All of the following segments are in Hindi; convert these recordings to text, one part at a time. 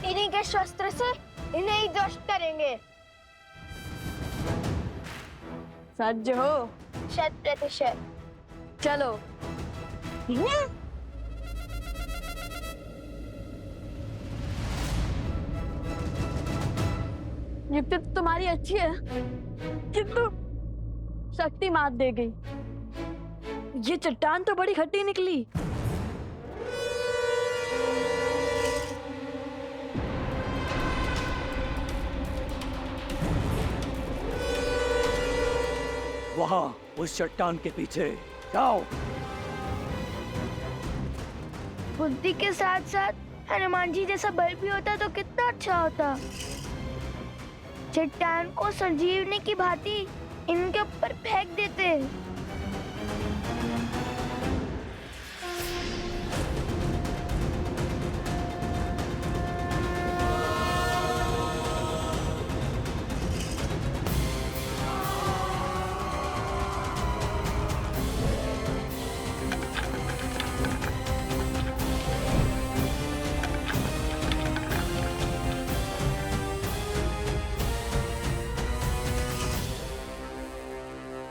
इन्हीं के शस्त्र से इन्हें ही ध्वस्त करेंगे। सज्ज हो? 100%। चलो। युक्ति तो तुम्हारी अच्छी है, किंतु शक्ति मात दे गई। ये चट्टान तो बड़ी खट्टी निकली। वहां उस चट्टान के पीछे जाओ। बुद्धि के साथ साथ हनुमान जी जैसा बल भी होता तो कितना अच्छा होता। चट्टान को संजीवनी की भांति इनके ऊपर फेंक देते।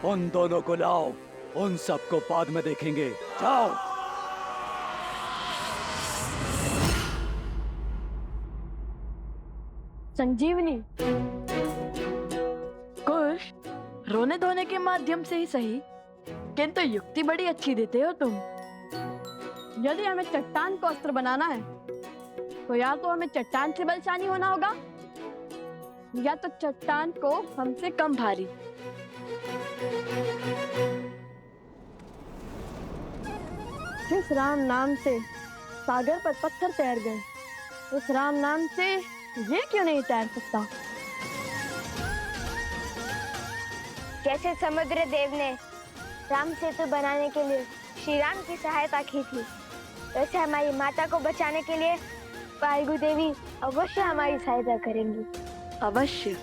उन दोनों को लाओ, उन सबको बाद में देखेंगे। जाओ। संजीवनी कुश, रोने धोने के माध्यम से ही सही, किंतु युक्ति बड़ी अच्छी देते हो तुम। यदि हमें चट्टान को अस्त्र बनाना है तो या तो हमें चट्टान से बलशाली होना होगा या तो चट्टान को हमसे कम भारी। जिस राम नाम से सागर पर पत्थर तैर गए, उस राम नाम से ये क्यों नहीं तैर सकता? जैसे समुद्र देव ने राम सेतु बनाने के लिए श्री राम की सहायता की थी, वैसे हमारी माता को बचाने के लिए फाल्गु देवी अवश्य हमारी सहायता करेंगी। अवश्य।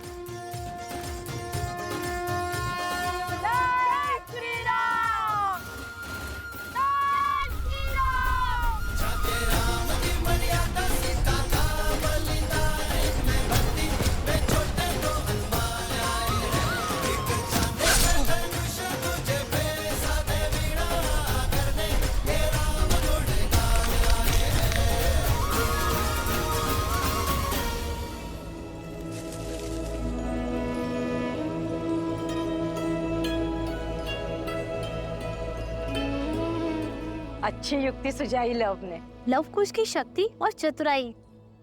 अच्छी युक्ति सुझाई लव ने। लव कुश की शक्ति और चतुराई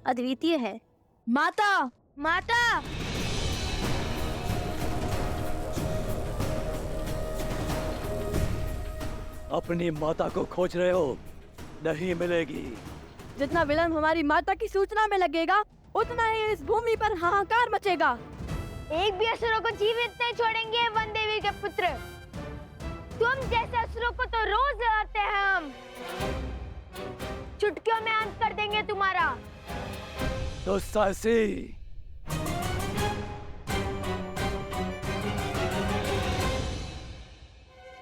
अद्वितीय है। माता, माता, अपनी माता को खोज रहे हो? नहीं मिलेगी। जितना विलंब हमारी माता की सूचना में लगेगा, उतना ही इस भूमि पर हाहाकार मचेगा। एक भी असुरों को जीवित नहीं छोड़ेंगे वन देवी के पुत्र। तुम जैसे असुरों को तो रोज लड़ाते हैं हम। चुटकियों में अंत कर देंगे तुम्हारा। तो साहसी,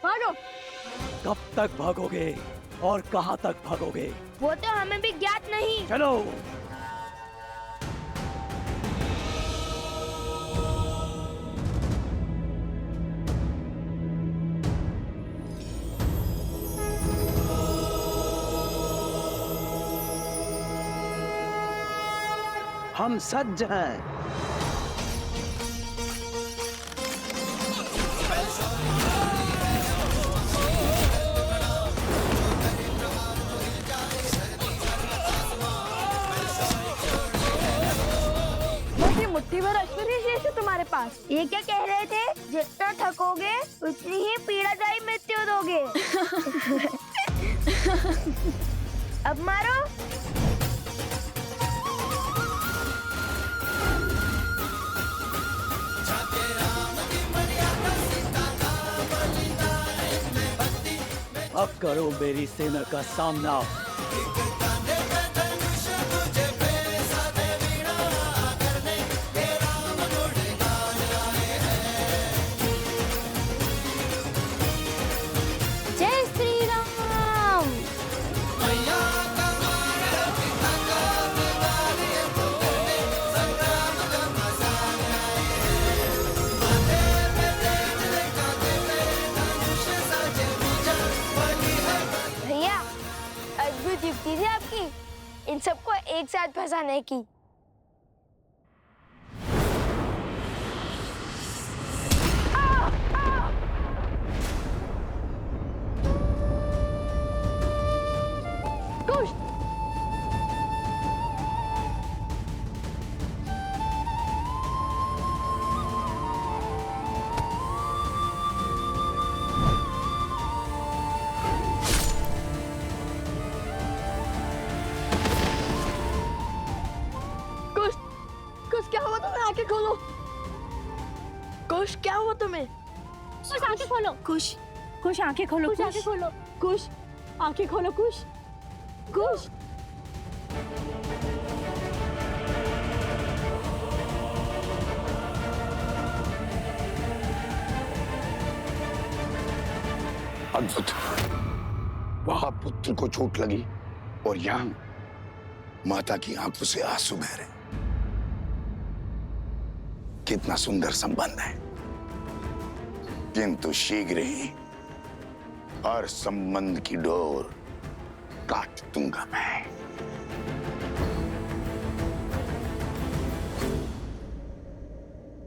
भागो। कब तक भागोगे और कहां तक भागोगे? वो तो हमें भी ज्ञात नहीं। चलो। हम सज्ज हैं। मुट्ठी भर ऐश्वर्य शेष है तुम्हारे पास। ये क्या कह रहे थे? जितना थकोगे उतनी ही पीड़ादायी मृत्यु दोगे। अब मारो। अब करो मेरी सेना का सामना। जय श्री राम। मजा नहीं की। कुश, कुश, कुश क्या हुआ तुम्हें? आंखें खोलो। कुश क्या हुआ तुम्हें? कुछ आंखें खोलो। कुश कुश आंखें खोलो। कुछ आंखें खोलो। कुश आंखें खोलो। कुश कुश अद्भुत। वहां पुत्र को चोट लगी और यहाँ माता की आंखों से आंसू बह रहे। कितना सुंदर संबंध है, किंतु शीघ्र ही हर संबंध की डोर काट दूंगा मैं।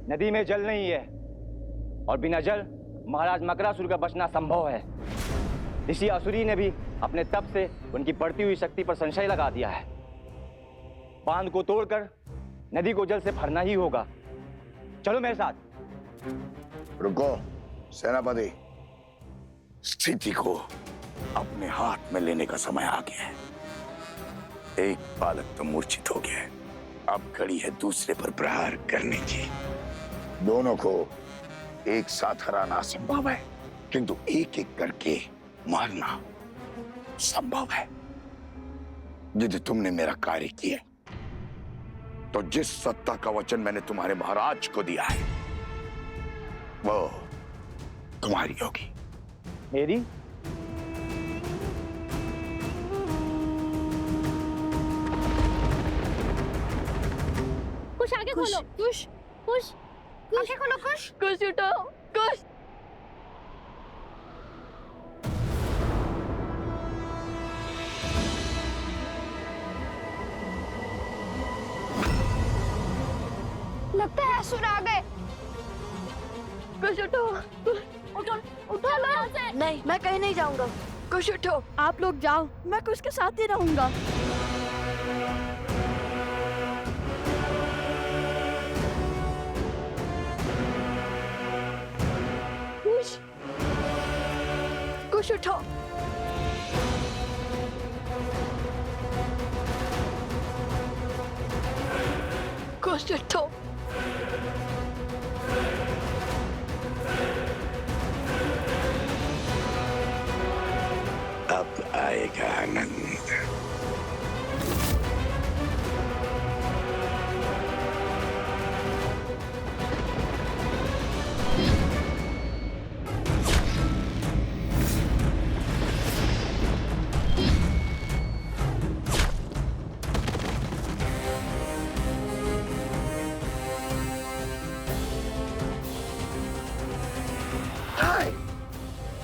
नदी में जल नहीं है और बिना जल महाराज मकरासुर का बचना संभव है। ऋषि असुरी ने भी अपने तप से उनकी बढ़ती हुई शक्ति पर संशय लगा दिया है। बांध को तोड़कर नदी को जल से भरना ही होगा। चलो मेरे साथ। रुको सेनापति, स्थिति को अपने हाथ में लेने का समय आ गया है। एक बालक तो मूर्छित हो गया है, अब घड़ी है दूसरे पर प्रहार करने की। दोनों को एक साथ हराना असंभव है, किंतु एक एक करके मारना संभव है। यदि तुमने मेरा कार्य किया तो जिस सत्ता का वचन मैंने तुम्हारे महाराज को दिया है वो तुम्हारी होगी। मेरी? कुछ आंखें खोलो। कुश, कुछ आंखें खोलो। कुछ कुश उठो। कुश, लगता है असुर आ गए। कुश उठो। उठो उठो लो यहाँ से। नहीं, मैं कहीं नहीं जाऊंगा। कुश उठो, आप लोग जाओ, मैं कुश के साथ ही रहूंगा। कुश, कुश उठो। कुश उठो। अब आएगा आनंद।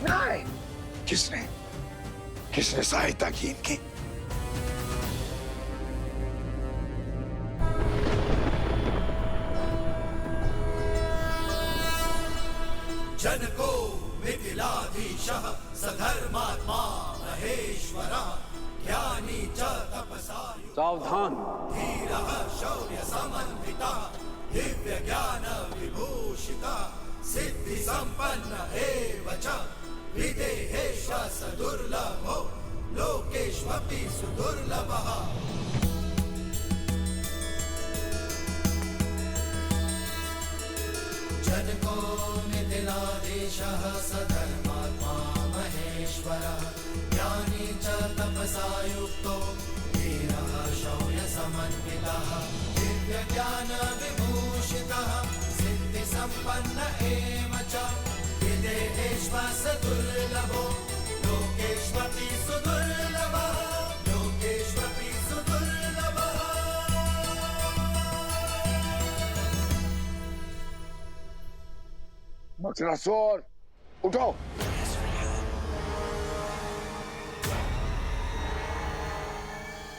नहीं, नहीं। किसने सहायता की इनकी? जनको मिथिलाधीशः सधर्मात्मा महेश्वरः ज्ञानी च तपसायु सावधान। धीरः शौर्य समन्वितः दिव्य ज्ञान विभूषितः सिद्धि संपन्न एव च विदेहेश सदुर्लभो लोकेष्वपि सुदुर्लभः। जनको मिथिलाधीशः सधर्मात्मा महेश्वरः ज्ञानी च तपसा युक्तो धीरः शौर्य समन्वितः दिव्य ज्ञान विभूषितः सिद्धि संपन्न एव च विदेहेष्व सदुर्लभो लोकेष्वपि सुदुर्लभः लोकेष्वपि सुदुर्लभः। मकरासुर उठो।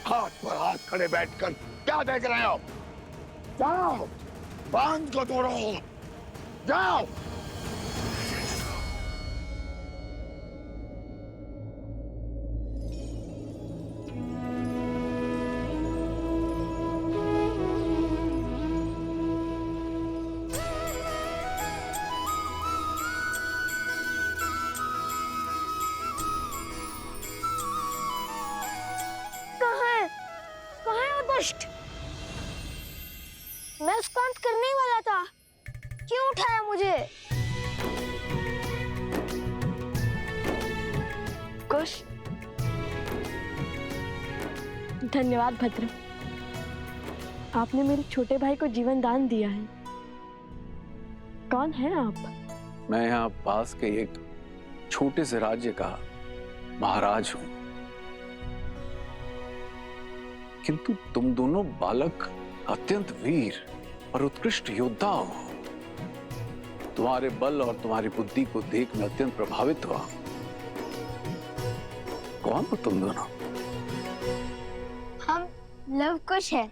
हाथ पर हाथ खड़े बैठकर क्या देख रहे हो? जाओ, बांध को तोड़ो, जाओ। कहाँ है वो दुष्ट? मैं उसको अंत करने ही वाला था, क्यों उठाया मुझे? कुश, धन्यवाद भद्र, आपने मेरे छोटे भाई को जीवन दान दिया है। कौन है आप? मैं यहाँ पास के एक छोटे से राज्य का महाराज हूं, किंतु तुम दोनों बालक अत्यंत वीर और उत्कृष्ट योद्धा हो। तुम्हारे बल और तुम्हारी बुद्धि को देख मैं अत्यंत प्रभावित हुआ। कौन हो तुम दोनों? हम लव कुश है।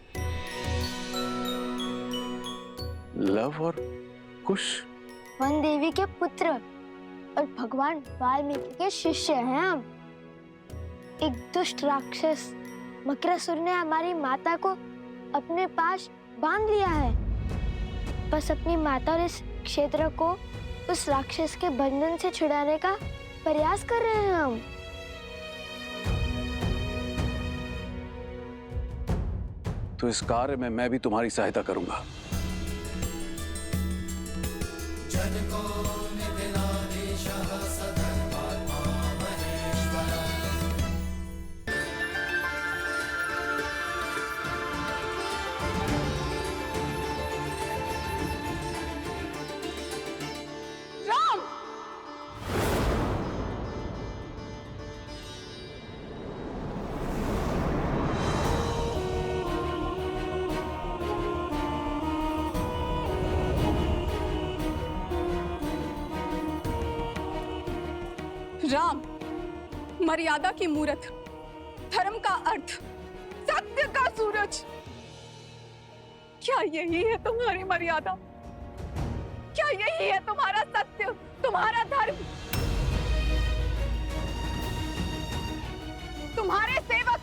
लव और कुश? वन देवी के पुत्र और भगवान वाल्मीकि के शिष्य हैं हम। एक दुष्ट राक्षस मकरासुर ने हमारी माता को अपने पास बांध लिया है। बस अपनी माता और इस क्षेत्र को उस राक्षस के बंधन से छुड़ाने का प्रयास कर रहे हैं हम। तो इस कार्य में मैं भी तुम्हारी सहायता करूंगा। राम, मर्यादा की मूरत, धर्म का अर्थ, सत्य का सूरज। क्या यही है तुम्हारी मर्यादा? क्या यही है तुम्हारा सत्य, तुम्हारा धर्म? तुम्हारे सेवक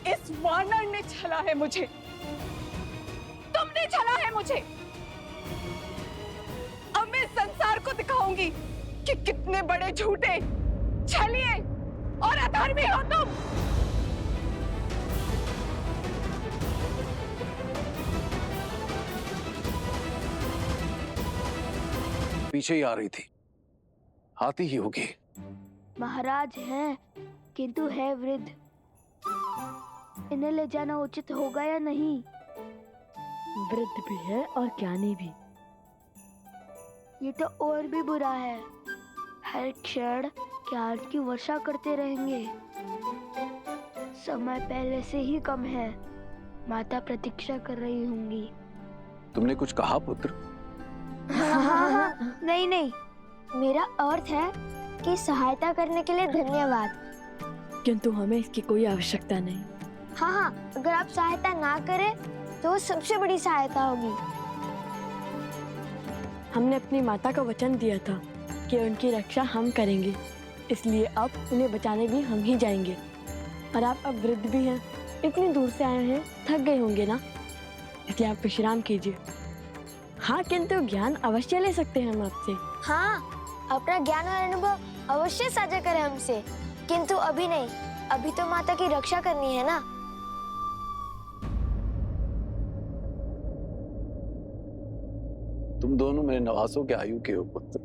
इस वानर ने छला है मुझे, तुमने छला है मुझे। अब मैं संसार को दिखाऊंगी कि कितने बड़े झूठे, छलिए और अधर्मी हो तुम। पीछे ही आ रही थी, आती ही होगी। महाराज हैं, किंतु है वृद्ध। इन्हें ले जाना उचित होगा या नहीं? वृद्ध भी है और ज्ञानी भी। ये तो और भी बुरा है। हर क्षण ज्ञान की वर्षा करते रहेंगे। समय पहले से ही कम है। माता प्रतीक्षा कर रही होंगी। तुमने कुछ कहा पुत्र? हाँ, नहीं नहीं, मेरा अर्थ है कि सहायता करने के लिए धन्यवाद। किंतु हमें इसकी कोई आवश्यकता नहीं। हाँ, अगर आप सहायता ना करें तो वो सबसे बड़ी सहायता होगी। हमने अपनी माता को वचन दिया था कि उनकी रक्षा हम करेंगे, इसलिए अब उन्हें बचाने भी हम ही जाएंगे। और आप अब वृद्ध भी हैं, इतनी दूर से आए हैं, थक गए होंगे ना, इसलिए आप विश्राम कीजिए। हाँ, किंतु ज्ञान अवश्य ले सकते हैं हम आपसे। हाँ, अपना ज्ञान और अनुभव अवश्य साझा करें हमसे, किंतु अभी नहीं। अभी तो माता की रक्षा करनी है ना। तुम दोनों मेरे नवासों के आयु के हो पुत्र,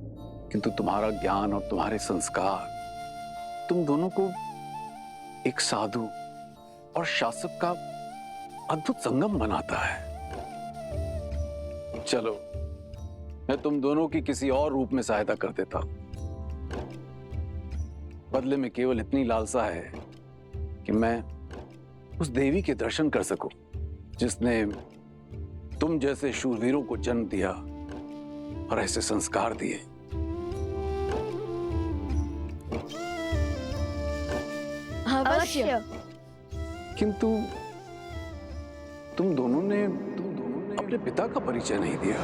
किंतु तुम्हारा ज्ञान और तुम्हारे संस्कार तुम दोनों को एक साधु और शासक का अद्भुत संगम बनाता है। चलो, मैं तुम दोनों की किसी और रूप में सहायता कर देता हूं। बदले में केवल इतनी लालसा है कि मैं उस देवी के दर्शन कर सकूं जिसने तुम जैसे शूरवीरों को जन्म दिया और ऐसे संस्कार दिए। अवश्य। किंतु तुम दोनों ने अपने पिता का परिचय नहीं दिया।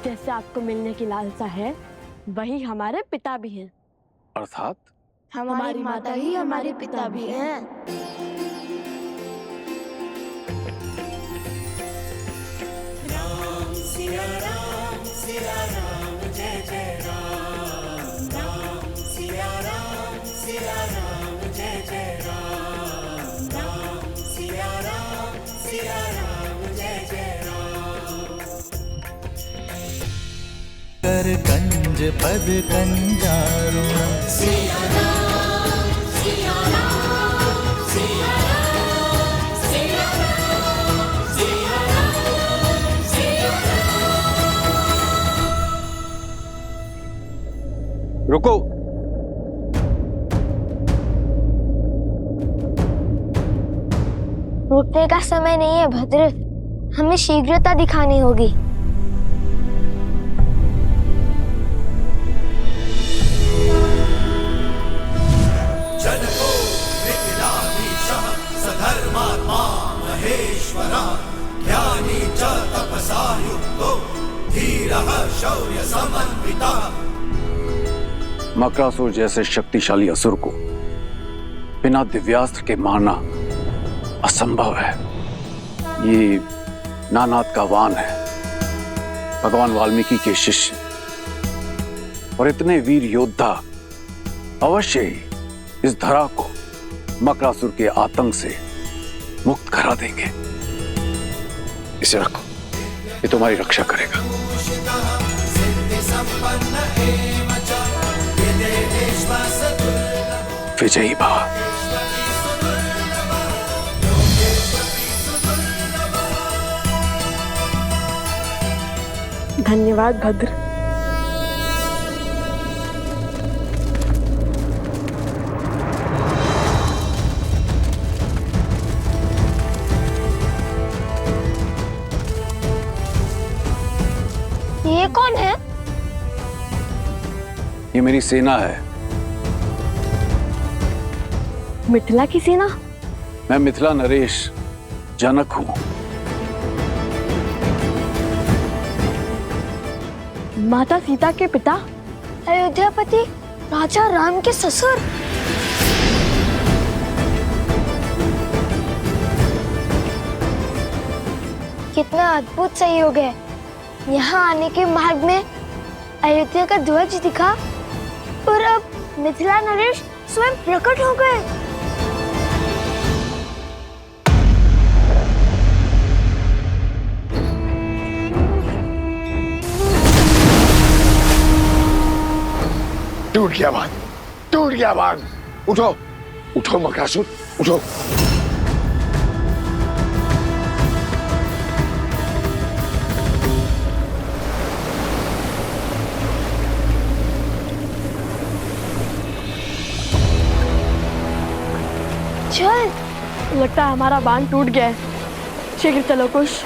जैसे आपको मिलने की लालसा है, वही हमारे पिता भी हैं। अर्थात हमारी माता ही हमारे पिता भी हैं। कर कंज पद कंजारुणा रुको। रुकने का समय नहीं है भद्र, हमें शीघ्रता दिखानी होगी। जनको मिथिलाधीशः सधर्मात्मा महेश्वरः ज्ञानी च तपसा युक्तो धीरः शौर्य समन्वितः। मकरासुर जैसे शक्तिशाली असुर को बिना दिव्यास्त्र के मारना असंभव है। ये नानाद का वान है, भगवान वाल्मीकि के शिष्य, और इतने वीर योद्धा अवश्य ही इस धरा को मकरासुर के आतंक से मुक्त करा देंगे। इसे रखो, ये तुम्हारी रक्षा करेगा। विजयी भव। धन्यवाद भद्र। ये कौन है? ये मेरी सेना है। मिथिला की सेना? मैं मिथिला नरेश जनक हूं। माता सीता के पिता? अयोध्यापति राजा राम के ससुर। कितना अद्भुत संयोग है। यहाँ आने के मार्ग में अयोध्या का ध्वज दिखा और अब मिथिला नरेश स्वयं प्रकट हो गए। टूट गया बांध, टूट गया बांध। उठो, उठो मकरासुर, उठो। चल। लगता है हमारा बांध टूट गया है। शीघ्र चलो कुश।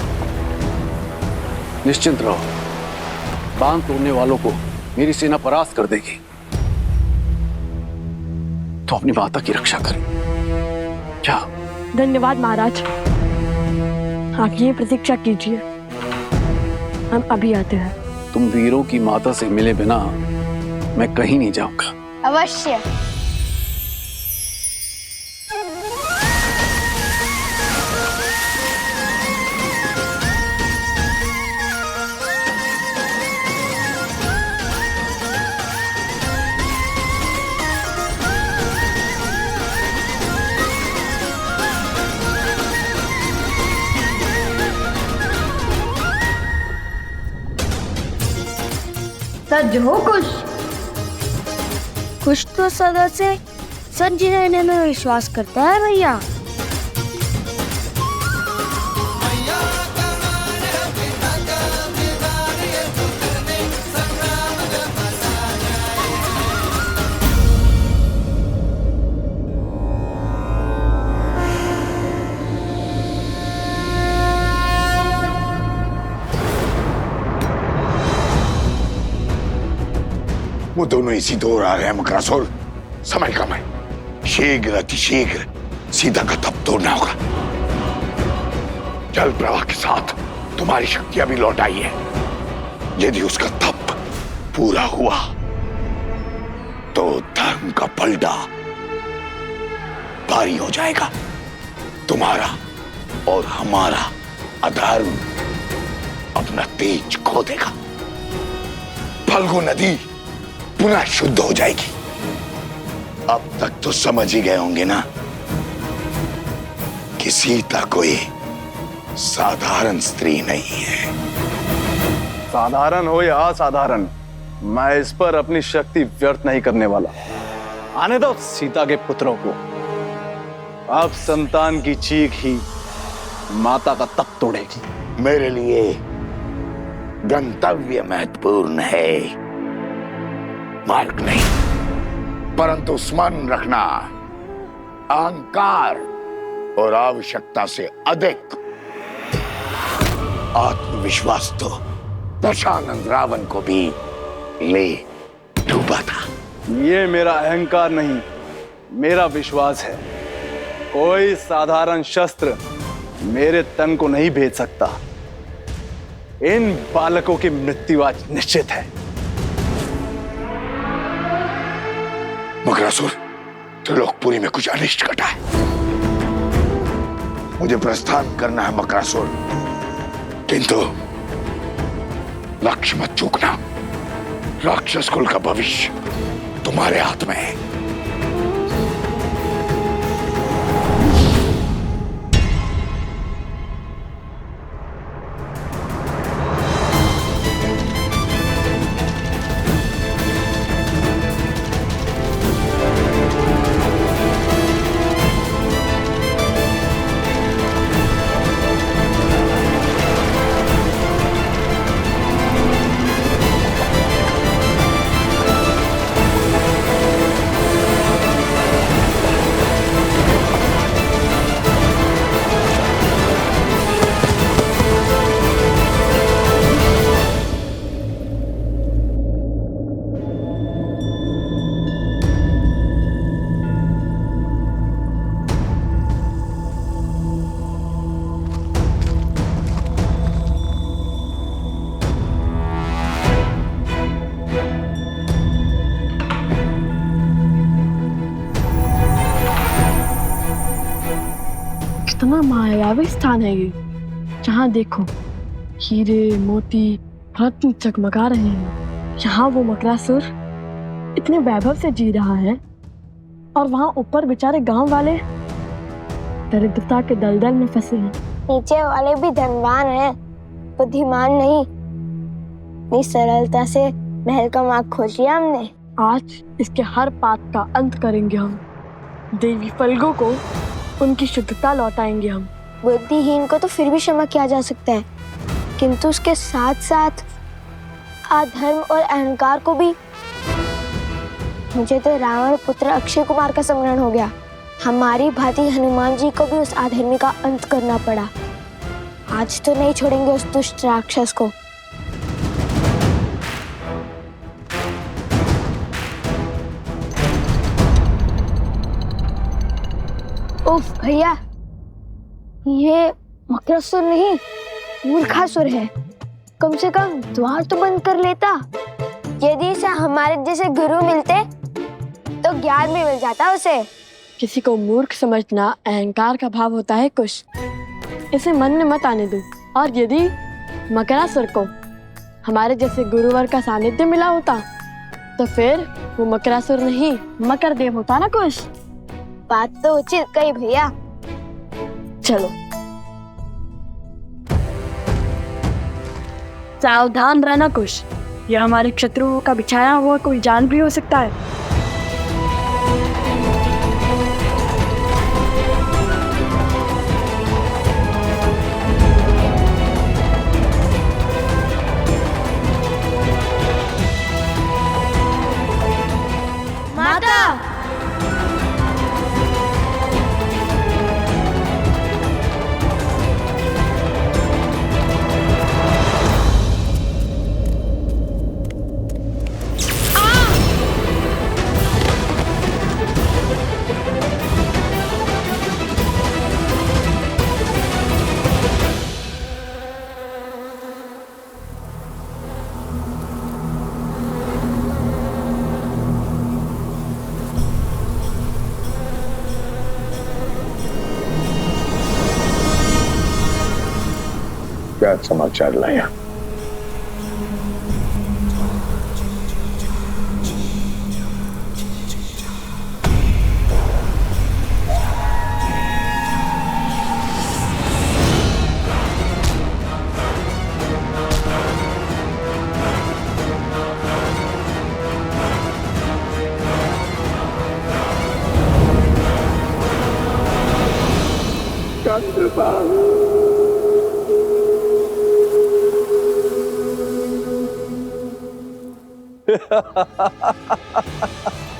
निश्चिंत रहो, बांध तोड़ने वालों को मेरी सेना परास्त कर देगी। तो अपनी माता की रक्षा करें। क्या? धन्यवाद महाराज। आगे प्रतीक्षा कीजिए, हम अभी आते हैं। तुम वीरों की माता से मिले बिना मैं कहीं नहीं जाऊंगा। अवश्य। सज हो कुश। कुछ तो सदा से सच रहने में विश्वास करता है भैया। वो दोनों इसी दौर आ रहे हैं मकरासुर। समय कम है, शीघ्र अतिशीघ्र सीता का तप तोड़ना होगा। जल प्रवाह के साथ तुम्हारी शक्तियां भी लौट आई है। यदि उसका तप पूरा हुआ तो धर्म का पलड़ा भारी हो जाएगा। तुम्हारा और हमारा अधर्म अपना तेज खो देगा। फल्गु नदी पुनः शुद्ध हो जाएगी। अब तक तो समझ ही गए होंगे ना कि सीता कोई साधारण स्त्री नहीं है। साधारण हो या असाधारण, मैं इस पर अपनी शक्ति व्यर्थ नहीं करने वाला। आने दो सीता के पुत्रों को। अब संतान की चीख ही माता का तप तोड़ेगी। मेरे लिए गंतव्य महत्वपूर्ण है, मार्ग नहीं। परंतु स्मरण रखना, अहंकार और आवश्यकता से अधिक आत्मविश्वास तो दशानंद रावण को भी ले डूबा था। ये मेरा अहंकार नहीं, मेरा विश्वास है। कोई साधारण शस्त्र मेरे तन को नहीं भेद सकता। इन बालकों की मृत्यु आज निश्चित है। मकरासुर, त्रिलोकपुरी में कुछ अनिष्ट घटा है। मुझे प्रस्थान करना है मकरासुर, किंतु लक्ष्य मत चूकना। राक्षस कुल का भविष्य तुम्हारे हाथ में है। कितना मायावी स्थान है ये। जहाँ देखो हीरे मोती रत्न चकमका रहे हैं। यहाँ वो मकरासुर इतने वैभव से जी रहा है और वहाँ ऊपर बेचारे गांव वाले दरिद्रता के दलदल में फंसे हैं। नीचे वाले भी धनवान हैं, बुद्धिमान नहीं। इतनी सरलता से महल का मार्ग खोज लिया हमने। आज इसके हर पाप का अंत करेंगे हम। देवी फल्गु को उनकी शुद्धता लौटाएंगे हम। बुद्धिहीन को तो फिर भी क्षमा किया जा सकता है, किंतु उसके साथ साथ अधर्म और अहंकार को भी। मुझे तो रावण पुत्र अक्षय कुमार का स्मरण हो गया। हमारी भांति हनुमान जी को भी उस अधर्मी का अंत करना पड़ा। आज तो नहीं छोड़ेंगे उस दुष्ट राक्षस को। उफ भैया, ये मकरासुर नहीं मूर्खासुर है। कम से कम द्वार तो बंद कर लेता। यदि इसे हमारे जैसे गुरु मिलते तो ज्ञान भी मिल जाता उसे। किसी को मूर्ख समझना अहंकार का भाव होता है कुश। इसे मन में मत आने दो। और यदि मकरासुर को हमारे जैसे गुरुवर का सानिध्य मिला होता तो फिर वो मकरासुर नहीं मकर देव होता ना कुश। बात तो उचित कही भैया। चलो सावधान रहना कुश। यह हमारे शत्रुओं का बिछाया हुआ कोई जाल भी हो सकता है। क्या समाचार लाया?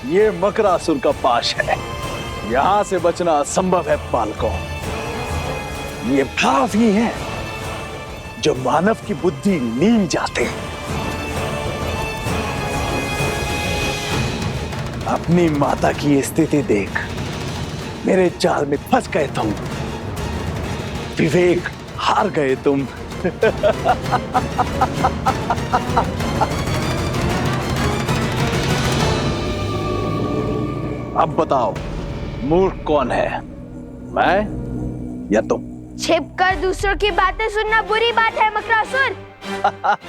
ये मकरासुर का पाश है। यहां से बचना असंभव है बालकों। ये भाव ही है जो मानव की बुद्धि नीम जाते हैं। अपनी माता की स्थिति देख मेरे जाल में फंस गए तुम। विवेक हार गए तुम। अब बताओ मूर्ख कौन है, मैं या तुम? छिपकर दूसरों की बातें सुनना बुरी बात है मकरासुर।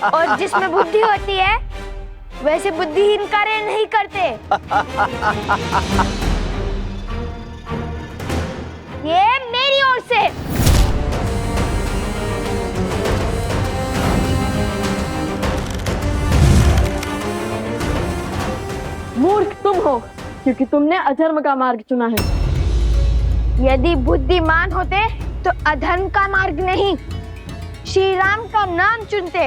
और जिसमें बुद्धि होती है वैसे बुद्धिहीन कार्य नहीं करते। ये मेरी ओर से। मूर्ख तुम हो क्योंकि तुमने अधर्म का मार्ग चुना है। यदि बुद्धिमान होते तो अधर्म का मार्ग नहीं, श्री राम का नाम चुनते।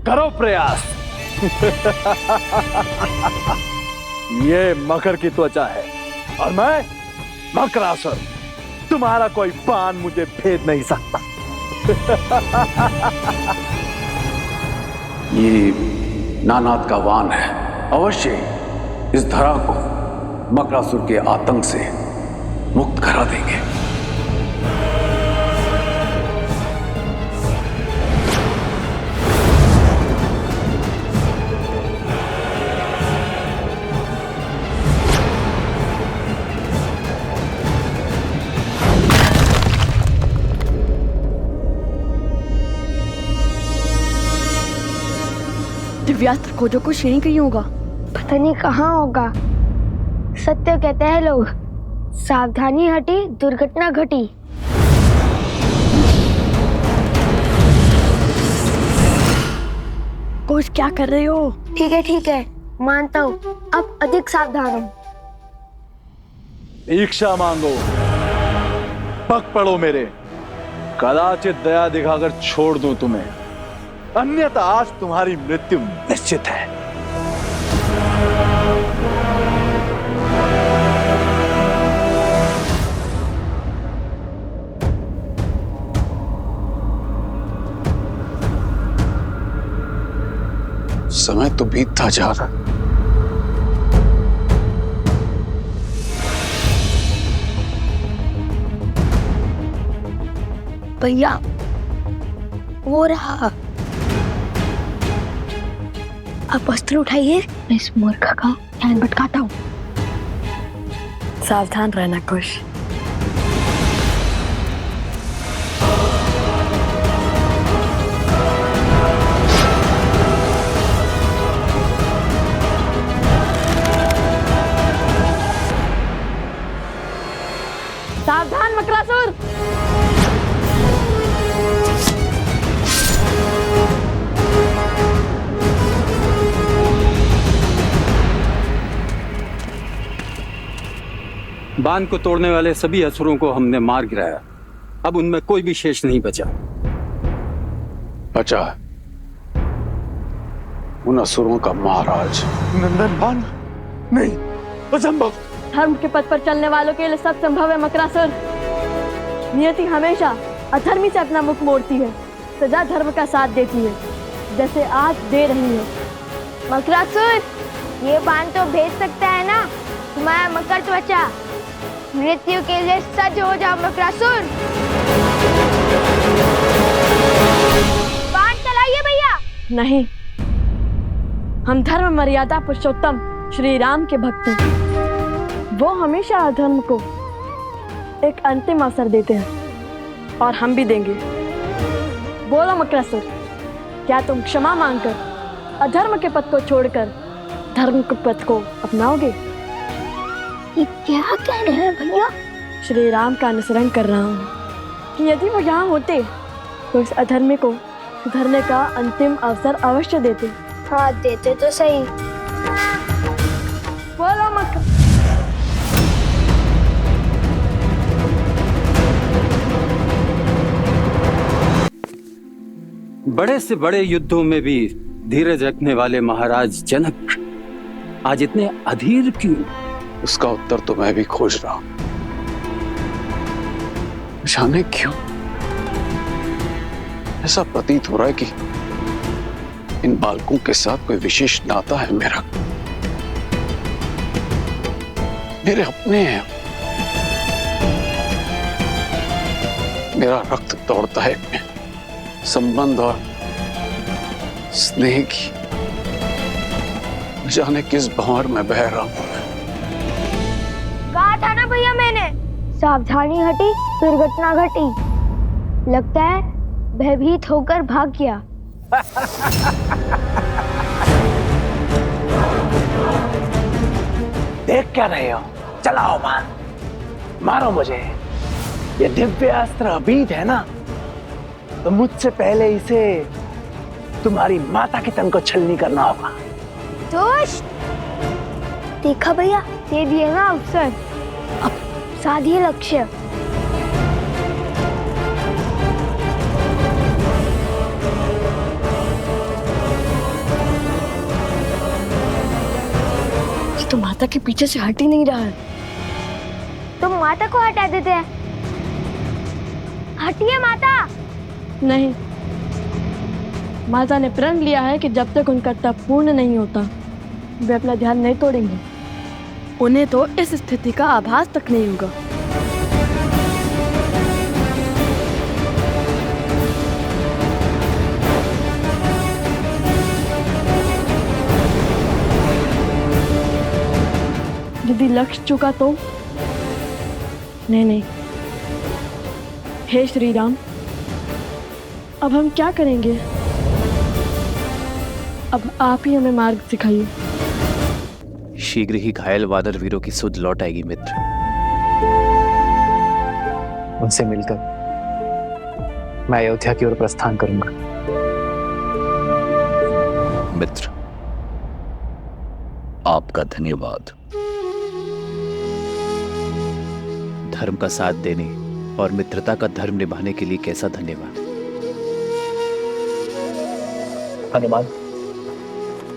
करो प्रयास। ये मकर की त्वचा है और मैं मकरासुर। तुम्हारा कोई बाण मुझे भेद नहीं सकता। ये नानाद का वान है। अवश्य इस धरा को मकरासुर के आतंक से मुक्त करा देंगे। दिव्यास्त्र खोजो को श्रेणी कहीं होगा। पता नहीं कहाँ होगा। सत्य कहते हैं लोग, सावधानी हटी दुर्घटना घटी। कोच क्या कर रहे हो? ठीक है मानता हूँ, अब अधिक सावधान हूँ। ईक्षा मांगो, पग पड़ो मेरे। कदाचित दया दिखाकर छोड़ दूं तुम्हें, अन्यथा आज तुम्हारी मृत्यु निश्चित है। समय तो बीतता जा रहा। भैया वो रहा। अब वस्त्र उठाइए, मैं इस मूर्ख का ध्यान भटकाता हूँ। सावधान रहना कुश। सावधान मकरासुर। बांध को तोड़ने वाले सभी असुरों को हमने मार गिराया। अब उनमें कोई भी शेष नहीं बचा। बचा उन असुरों का महाराज नंदन बान नहीं, असंभव। धर्म के पथ पर चलने वालों के लिए सब संभव है मकरासुर। नियति हमेशा अधर्मी से अपना मुख मोड़ती है, सदा धर्म का साथ देती है, जैसे आज दे रही है। मकरासुर, ये बाण तो भेज सकता है ना तुम्हारा मकर त्वचा। मृत्यु के लिए सज्ज हो जाओ मकरासुर। बाण चलाइए भैया। नहीं, हम धर्म मर्यादा पुरुषोत्तम श्री राम के भक्त हैं। वो हमेशा अधर्म को एक अंतिम अवसर देते हैं और हम भी देंगे। बोलो मकरासुर, क्या तुम क्षमा मांगकर अधर्म के पथ को छोड़कर धर्म के पथ को अपनाओगे? ये क्या कह रहे हैं भैया? श्री राम का अनुसरण कर रहा हूँ कि यदि वो यहाँ होते तो इस अधर्मी को सुधरने का अंतिम अवसर अवश्य देते। हाँ, देते तो सही। बोलो मक बड़े से बड़े युद्धों में भी धीरज रखने वाले महाराज जनक आज इतने अधीर क्यों? उसका उत्तर तो मैं भी खोज रहा हूं। जाने क्यों ऐसा प्रतीत हो रहा है कि इन बालकों के साथ कोई विशेष नाता है मेरा। मेरे अपने हैं, मेरा रक्त दौड़ता है इनमें। संबंध और स्नेह की जाने किस भंवर में बह रहा हूं। कहा था ना भैया मैंने, सावधानी हटी दुर्घटना घटी। लगता है भयभीत होकर भाग गया। देख क्या रहे हो? चलाओ बाण, मारो मुझे। ये दिव्य अस्त्र अभीत है ना, तो मुझसे पहले इसे तुम्हारी माता के तन को छलनी करना होगा। दोस्त, देखा भैया, दे दिया ना अवसर। अब साधिए लक्ष्य। तो माता के पीछे से हट ही नहीं रहा है। तुम माता को हटा देते हैं। हटिए माता। नहीं, माता ने प्रण लिया है कि जब तक उनका तप पूर्ण नहीं होता वे अपना ध्यान नहीं तोड़ेंगे। उन्हें तो इस स्थिति का आभास तक नहीं होगा। यदि लक्ष्य चुका तो? नहीं। हे श्री राम, अब हम क्या करेंगे? अब आप ही हमें मार्ग सिखाइए। शीघ्र ही घायल वानर वीरों की सुध लौट आएगी मित्र। उनसे मिलकर मैं अयोध्या की ओर प्रस्थान करूंगा। मित्र, आपका धन्यवाद। धर्म का साथ देने और मित्रता का धर्म निभाने के लिए कैसा धन्यवाद। हनुमान,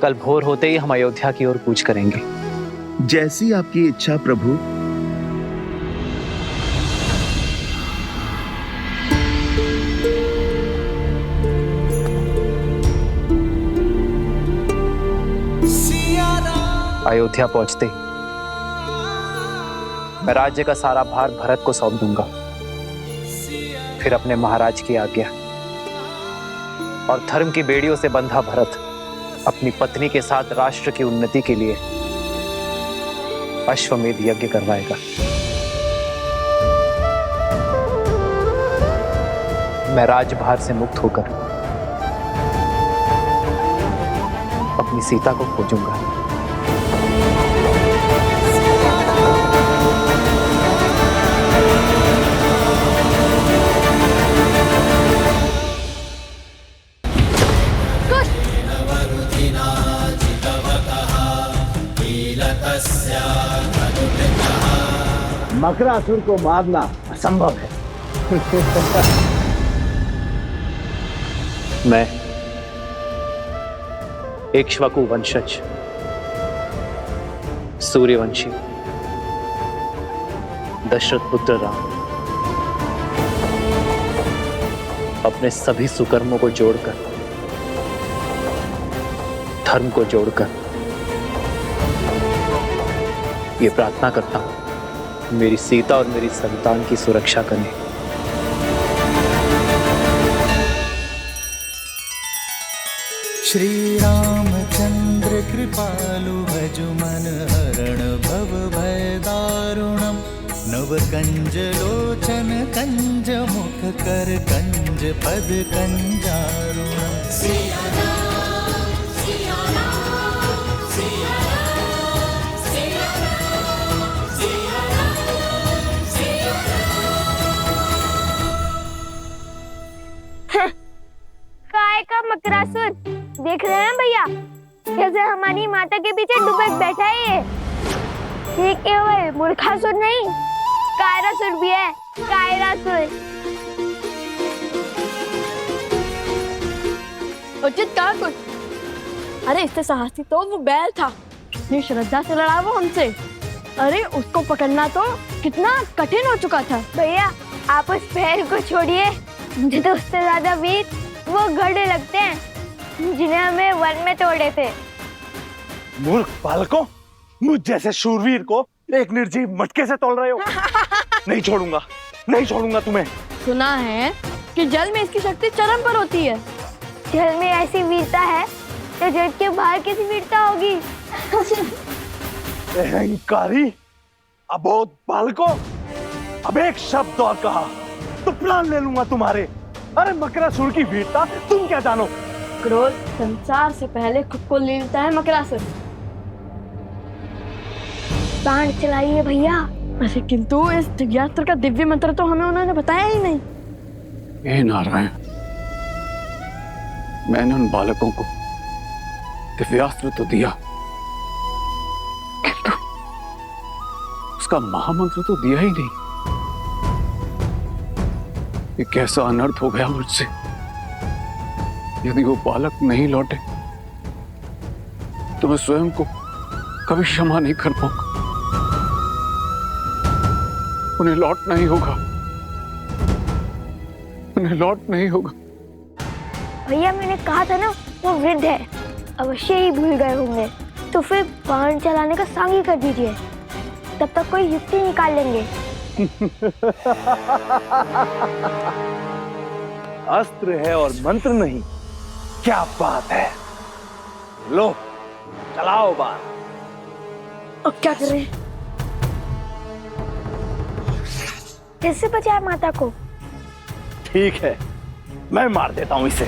कल भोर होते ही हम अयोध्या की ओर कूच करेंगे। जैसी आपकी इच्छा प्रभु। अयोध्या पहुंचते ही मैं राज्य का सारा भार भरत को सौंप दूंगा। फिर अपने महाराज की आज्ञा और धर्म की बेड़ियों से बंधा भरत अपनी पत्नी के साथ राष्ट्र की उन्नति के लिए अश्वमेध यज्ञ करवाएगा। मैं राजभार से मुक्त होकर अपनी सीता को खोजूंगा। मकरासुर को मारना असंभव है। मैं इक्ष्वाकु वंशज सूर्यवंशी दशरथ पुत्र राम अपने सभी सुकर्मों को जोड़कर, धर्म को जोड़कर ये प्रार्थना करता हूं, मेरी सीता और मेरी संतान की सुरक्षा करें। श्री रामचंद्र दरिद्र कृपालु भज मन हरण भव भय दारुणम नव कंज लोचन कंज मुख कर कंज पद कंजारुणम। सिया राम, सिया राम, सिया राम, सिया राम, सिया राम, सिया राम। काय का मकरासुर देख रहे हैं भैया, कैसे हमारी माता के पीछे डुबक बैठा है ये केवल मूर्खासुर नहीं, कायरासुर भी है, कायरासुर। उचित कहा कुछ। अरे इससे साहसी तो वो बैल था, इतनी श्रद्धा से लड़ा वो हमसे। अरे उसको पकड़ना तो कितना कठिन हो चुका था। भैया आप उस बैल को छोड़िए, मुझे तो उससे ज्यादा वीर वो घड़े लगते हैं जिन्हें हमें वन में तोड़े थे। मूर्ख बालकों, मुझ जैसे शूरवीर को एक निर्जीव मटके से तोड़ रहे हो। नहीं छोड़ूंगा, नहीं छोड़ूंगा तुम्हें। सुना है कि जल में इसकी शक्ति चरम पर होती है। जल में ऐसी वीरता है तो जल के बाहर कैसी वीरता होगी। अहंकारी अबोध बालकों, अब एक शब्द और कहा तो प्राण ले लूंगा तुम्हारे। अरे मकरासुर की वीरता तुम क्या जानो। क्रोध संसार से पहले खुद को ले लेता है मकरासुर। बाण चलाइए भैया। अरे किंतु इस दिव्यास्त्र का दिव्य मंत्र तो हमें उन्होंने बताया ही नहीं। हे नारायण, मैंने उन बालकों को दिव्यास्त्र तो दिया, किंतु उसका महामंत्र तो दिया ही नहीं। ये कैसा अनर्थ हो गया मुझसे। यदि वो बालक नहीं लौटे तो मैं स्वयं को कभी क्षमा नहीं कर पाऊंगा। उन्हें लौटना ही होगा, उन्हें लौटना ही होगा। भैया मैंने कहा था ना वो वृद्ध है, अवश्य ही भूल गए होंगे। तो फिर बाण चलाने का सांग ही कर दीजिए, तब तक कोई युक्ति निकाल लेंगे। अस्त्र है और मंत्र नहीं, क्या बात है। लो चलाओ बाण। अब क्या करें? कैसे बचाए माता को? ठीक है, मैं मार देता हूं इसे।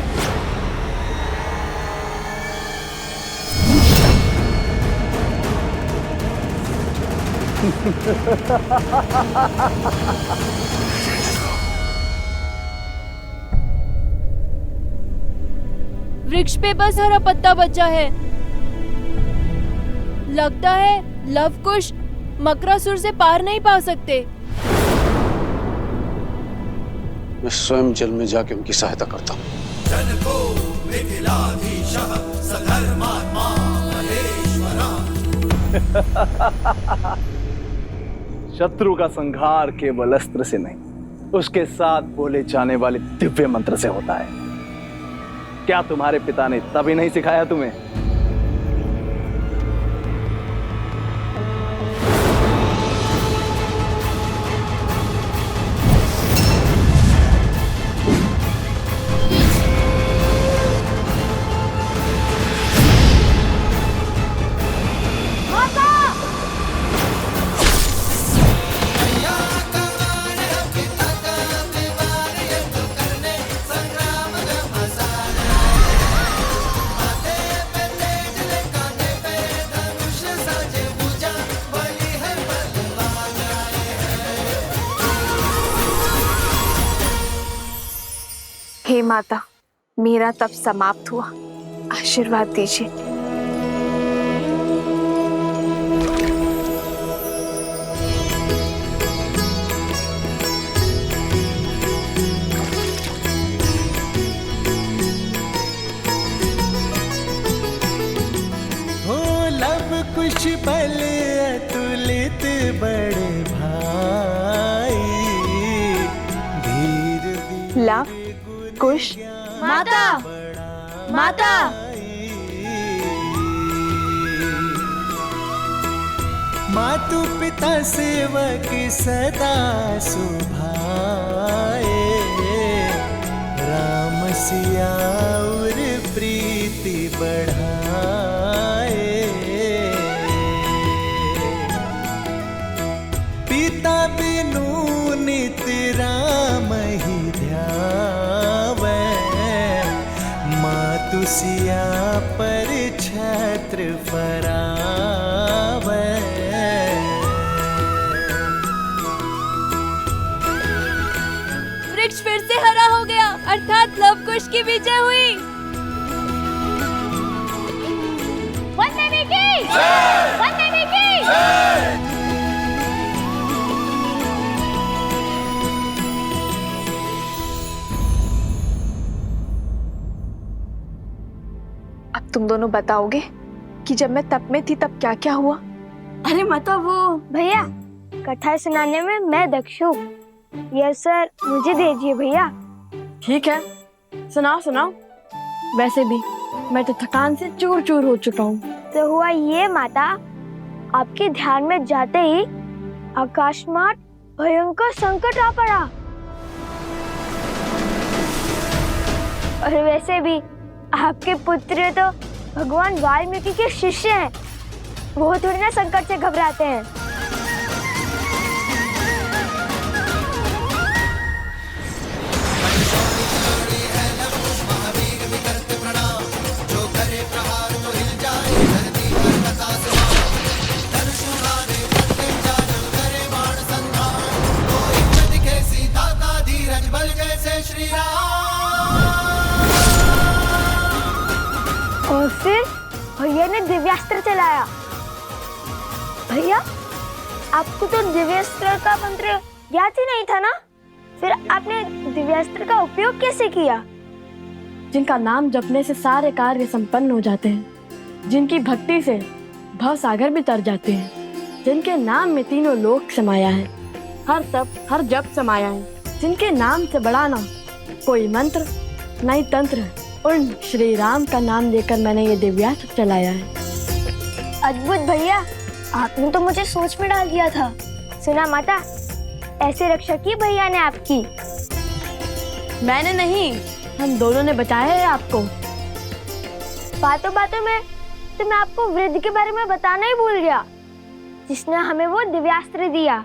वृक्ष पे बस हरा पत्ता बचा है। लगता है लवकुश मकरासुर से पार नहीं पा सकते। मैं स्वयं जल में जाके उनकी सहायता करता हूँ। जनको मिथिलाधीशः सधर्मात्मा महेश्वरः। शत्रु का संहार केवल अस्त्र से नहीं, उसके साथ बोले जाने वाले दिव्य मंत्र से होता है। क्या तुम्हारे पिता ने तभी नहीं सिखाया तुम्हें? हे माता, मेरा तप समाप्त हुआ, आशीर्वाद दीजिए। हो लव कुश बल अतुलित बड़े भाई, धीर लव कुश माता, माता। मातु पिता सेवक सदा सुभाए, राम सिया और प्रीति बढ़ाए। सुसिया पर छत्र फरावे। वृक्ष फिर से हरा हो गया, अर्थात लव कुश की विजय हुई। वन देवी की जय! वन देवी की जय! अब तुम दोनों बताओगे कि जब मैं तप में थी तब क्या क्या हुआ? अरे माता वो भैया, कथा सुनाने में मैं दक्ष हूँ। ये सर मुझे दीजिए भैया। ठीक है, सुनाओ सुनाओ। वैसे भी मैं तो थकान से चूर चूर हो चुका हूँ। तो हुआ ये माता, आपके ध्यान में जाते ही आकाशमार्ग भयंकर संकट आ पड़ा। और वैसे भी आपके पुत्र तो भगवान वाल्मीकि के शिष्य हैं, वो थोड़ी ना संकट से घबराते हैं। और फिर भैया ने दिव्यास्त्र चलाया। भैया, आपको तो दिव्यास्त्र का मंत्र याद ही नहीं था ना? फिर आपने दिव्यास्त्र का उपयोग कैसे किया? जिनका नाम जपने से सारे कार्य संपन्न हो जाते हैं, जिनकी भक्ति से भव सागर भी तर जाते हैं, जिनके नाम में तीनों लोक समाया है, हर तप हर जप समाया है, जिनके नाम से बड़ा ना कोई मंत्र न ही तंत्र, उन श्री राम का नाम लेकर मैंने ये दिव्यास्त्र चलाया है। अद्भुत भैया, आपने तो मुझे सोच में डाल दिया था। सुना माता, ऐसे रक्षा की भैया ने आपकी। मैंने नहीं, हम दोनों ने बचाया है आपको। बातों बातों में तो मैं आपको वृद्ध के बारे में बताना ही भूल गया, जिसने हमें वो दिव्यास्त्र दिया,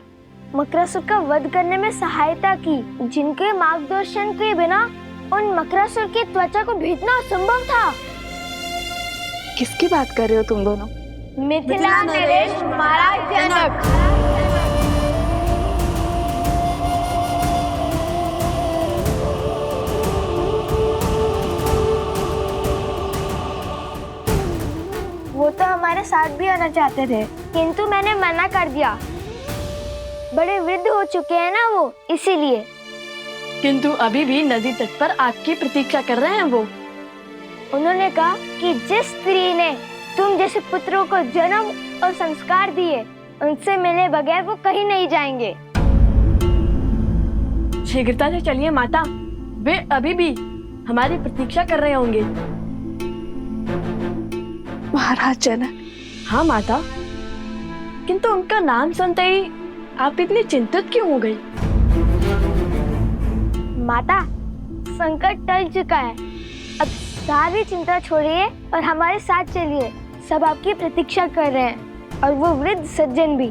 मकरासुर का वध करने में सहायता की, जिनके मार्गदर्शन के बिना उन मकरासुर की त्वचा को भेदना असंभव था। किसकी बात कर रहे हो तुम दोनों? मिथिला नरेश महाराज जनक। वो तो हमारे साथ भी आना चाहते थे, किंतु मैंने मना कर दिया। बड़े वृद्ध हो चुके हैं ना वो, इसीलिए। किंतु अभी भी नदी तट पर आपकी प्रतीक्षा कर रहे हैं वो। उन्होंने कहा कि जिस स्त्री ने तुम जैसे पुत्रों को जन्म और संस्कार दिए, उनसे मिले बगैर वो कहीं नहीं जाएंगे। शीघ्रता से चलिए माता, वे अभी भी हमारी प्रतीक्षा कर रहे होंगे। महाराज जनक। हाँ माता, किंतु उनका नाम सुनते ही आप इतनी चिंतित क्यों हो गई? माता, संकट टल चुका है, अब सारी चिंता छोड़िए और हमारे साथ चलिए। सब आपकी प्रतीक्षा कर रहे हैं, और वो वृद्ध सज्जन भी।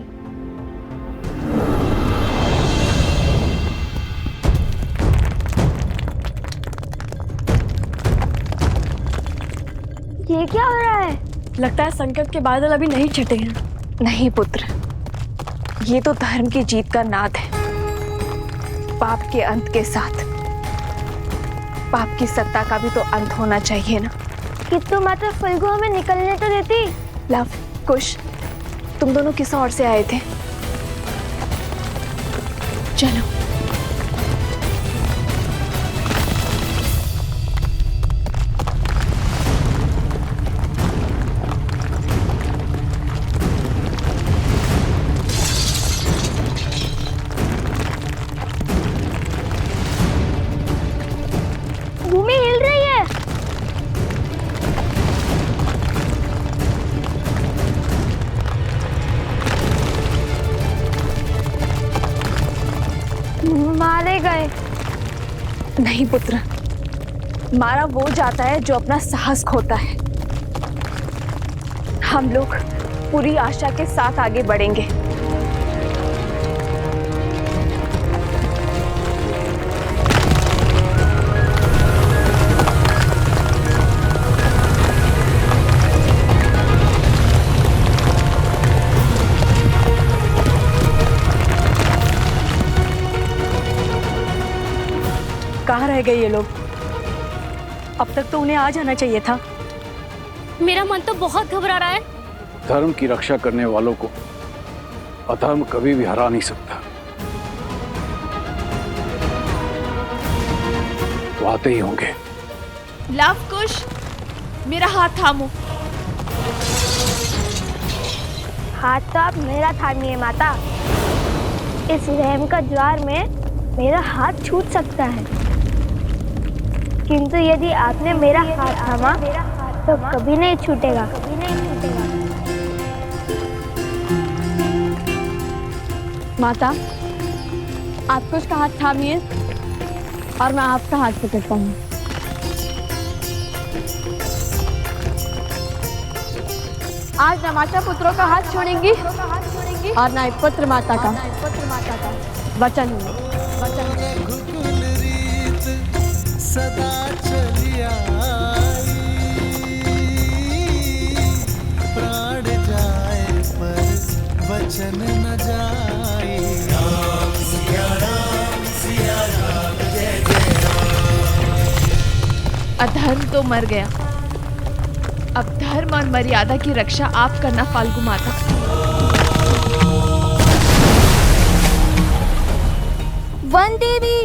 ये क्या हो रहा है? लगता है संकट के बादल अभी नहीं छटे हैं। नहीं पुत्र, ये तो धर्म की जीत का नाद है। पाप के अंत के साथ पाप की सत्ता का भी तो अंत होना चाहिए ना। किंतु माता फल्गु हमें निकलने तो देती। लव कुश, तुम दोनों किस ओर से आए थे? चलो। भूमि हिल रही है। मारे गए। नहीं पुत्र, मारा वो जाता है जो अपना साहस खोता है। हम लोग पूरी आशा के साथ आगे बढ़ेंगे। कहाँ रह गए ये लोग? अब तक तो उन्हें आ जाना चाहिए था। मेरा मन तो बहुत घबरा रहा है। धर्म की रक्षा करने वालों को अधर्म कभी भी हरा नहीं सकता। वो आते ही होंगे। लव कुश, मेरा हाथ थामो। हाथ तो आप मेरा थामिए माता। इस रहम का ज्वार में मेरा हाथ छूट सकता है, किंतु यदि आपने मेरा हाथ थामा तो कभी नहीं छूटेगा। माता, आप कुछ का हाथ थामिए और मैं आपका हाथ पकड़ता हूँ। आज न माता पुत्रों का हाथ छोड़ेंगी और न पुत्र माता का वचन है। सदा चली आई, प्राण जाए पर वचन न जाए। राम सिया राम सिया राम जय जय राम। अधर्म तो मर गया, अब धर्म और मर्यादा की रक्षा आप करना फाल्गु माता। वन देवी,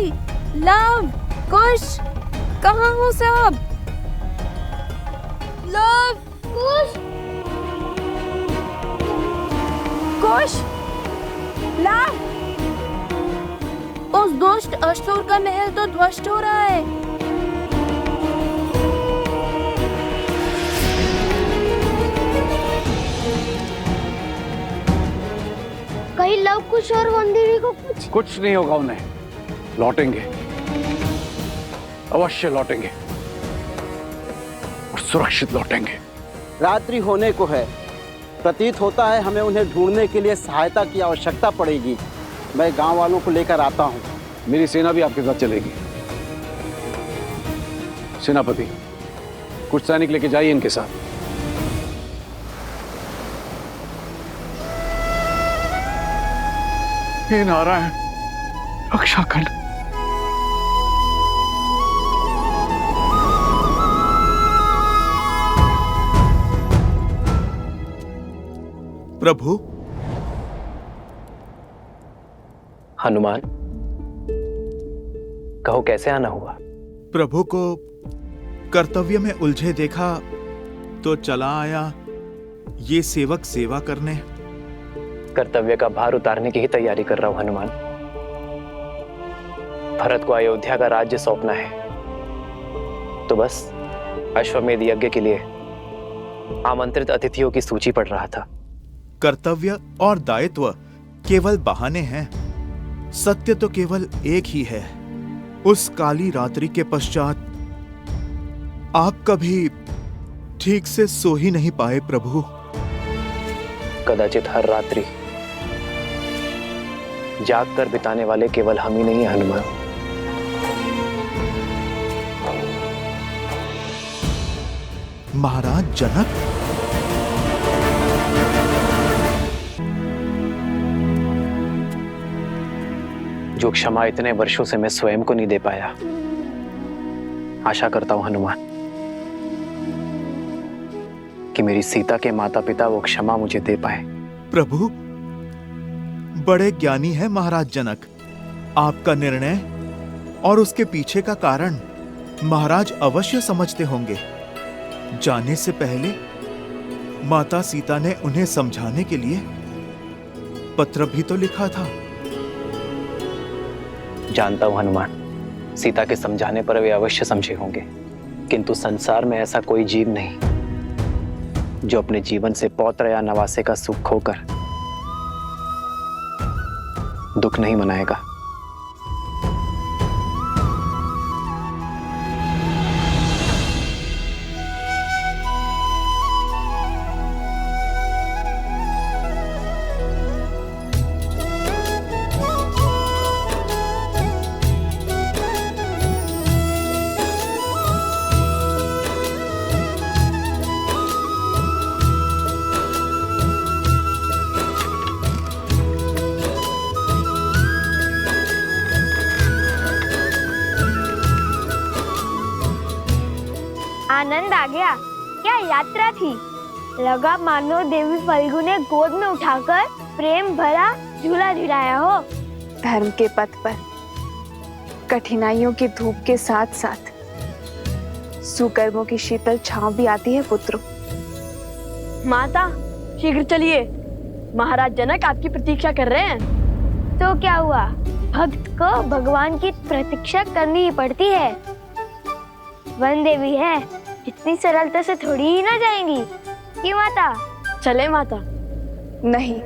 लव, कुश, कहाँ हो सब? लव, कुश, कुश, लव। उस दुष्ट असुर का महल तो ध्वस्त हो रहा है। कहीं लव कुश और वन देवी को कुछ नहीं होगा उन्हें। लौटेंगे, अवश्य लौटेंगे और सुरक्षित लौटेंगे। रात्रि होने को है, प्रतीत होता है हमें उन्हें ढूंढने के लिए सहायता की आवश्यकता पड़ेगी। मैं गांव वालों को लेकर आता हूं। मेरी सेना भी आपके साथ चलेगी। सेनापति, कुछ सैनिक लेके जाइए इनके साथ। हे नारायण, रक्षा कर। प्रभु। हनुमान, कहो कैसे आना हुआ? प्रभु को कर्तव्य में उलझे देखा तो चला आया ये सेवक सेवा करने। कर्तव्य का भार उतारने की ही तैयारी कर रहा हूं हनुमान। भरत को अयोध्या का राज्य सौंपना है, तो बस अश्वमेध यज्ञ के लिए आमंत्रित अतिथियों की सूची पढ़ रहा था। कर्तव्य और दायित्व केवल बहाने हैं, सत्य तो केवल एक ही है। उस काली रात्रि के पश्चात आप कभी ठीक से सो ही नहीं पाए प्रभु। कदाचित हर रात्रि जाग कर बिताने वाले केवल हम ही नहीं हैं हनुमान। महाराज जनक, जो क्षमा इतने वर्षों से मैं स्वयं को नहीं दे पाया, आशा करता हूं हनुमान कि मेरी सीता के माता पिता वो क्षमा मुझे दे पाए। प्रभु, बड़े ज्ञानी है महाराज जनक। आपका निर्णय और उसके पीछे का कारण महाराज अवश्य समझते होंगे। जाने से पहले माता सीता ने उन्हें समझाने के लिए पत्र भी तो लिखा था। जानता हूं हनुमान, सीता के समझाने पर वे अवश्य समझे होंगे, किंतु संसार में ऐसा कोई जीव नहीं जो अपने जीवन से पौत्र या नवासे का सुख खोकर दुख नहीं मनाएगा। आनंद आ गया। क्या यात्रा थी। लगा मानो देवी फल्गु ने गोद में उठाकर प्रेम भरा झूला झुलाया हो। धर्म के पथ पर कठिनाइयों की धूप के साथ साथ सुकर्मों की शीतल छांव भी आती है पुत्रों। माता शीघ्र चलिए, महाराज जनक आपकी प्रतीक्षा कर रहे हैं। तो क्या हुआ, भक्त को भगवान की प्रतीक्षा करनी ही पड़ती है। वन देवी है, इतनी सरलता से थोड़ी ही ना जाएंगी कि माता। चले माता। नहीं,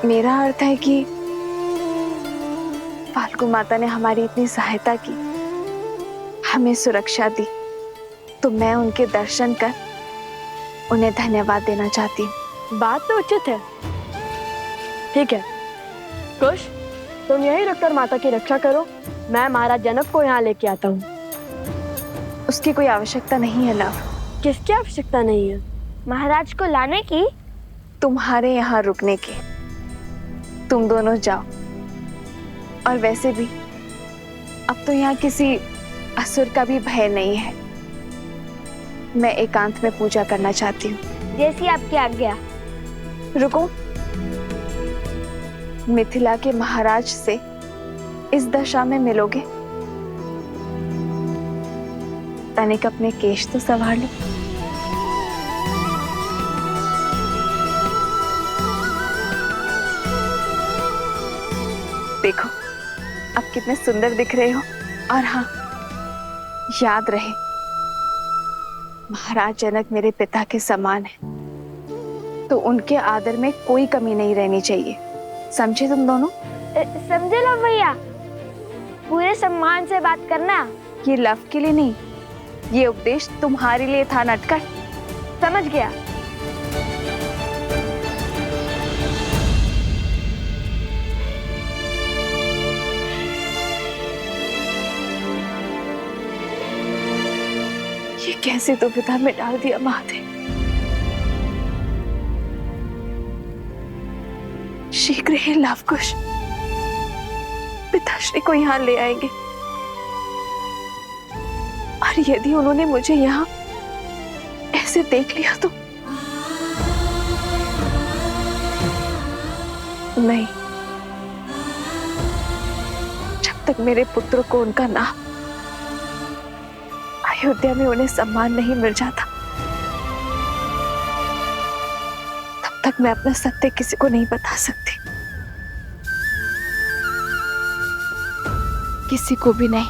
मेरा अर्थ है कि फाल्गु माता ने हमारी इतनी सहायता की, हमें सुरक्षा दी, तो मैं उनके दर्शन कर उन्हें धन्यवाद देना चाहती हूँ। बात तो उचित है। ठीक है कुश, तुम यहीं रुककर माता की रक्षा करो, मैं महाराज जनक को यहाँ लेके आता हूँ। उसकी कोई आवश्यकता नहीं है लव। किसकी आवश्यकता नहीं है? महाराज को लाने की। तुम्हारे यहाँ रुकने की। तुम दोनों जाओ। और वैसे भी अब तो यहाँ किसी असुर का भी भय नहीं है। मैं एकांत में पूजा करना चाहती हूँ। जैसी आपकी आज्ञा। रुको, मिथिला के महाराज से इस दशा में मिलोगे? तनिक अपने केश तो संभाल लो। देखो अब कितने सुंदर दिख रहे हो। और हाँ, याद रहे महाराज जनक मेरे पिता के समान है, तो उनके आदर में कोई कमी नहीं रहनी चाहिए। समझे तुम दोनों? समझे लव भैया, पूरे सम्मान से बात करना। ये लव के लिए नहीं, ये उपदेश तुम्हारे लिए था नटखट। समझ गया। ये कैसे दुविधा में डाल दिया महादेव। शीघ्र ही लवकुश पिताश्री को यहाँ ले आएंगे, और यदि उन्होंने मुझे यहाँ ऐसे देख लिया तो नहीं। जब तक मेरे पुत्र को उनका नाम अयोध्या में उन्हें सम्मान नहीं मिल जाता, तब तक मैं अपना सत्य किसी को नहीं बता सकती, किसी को भी नहीं।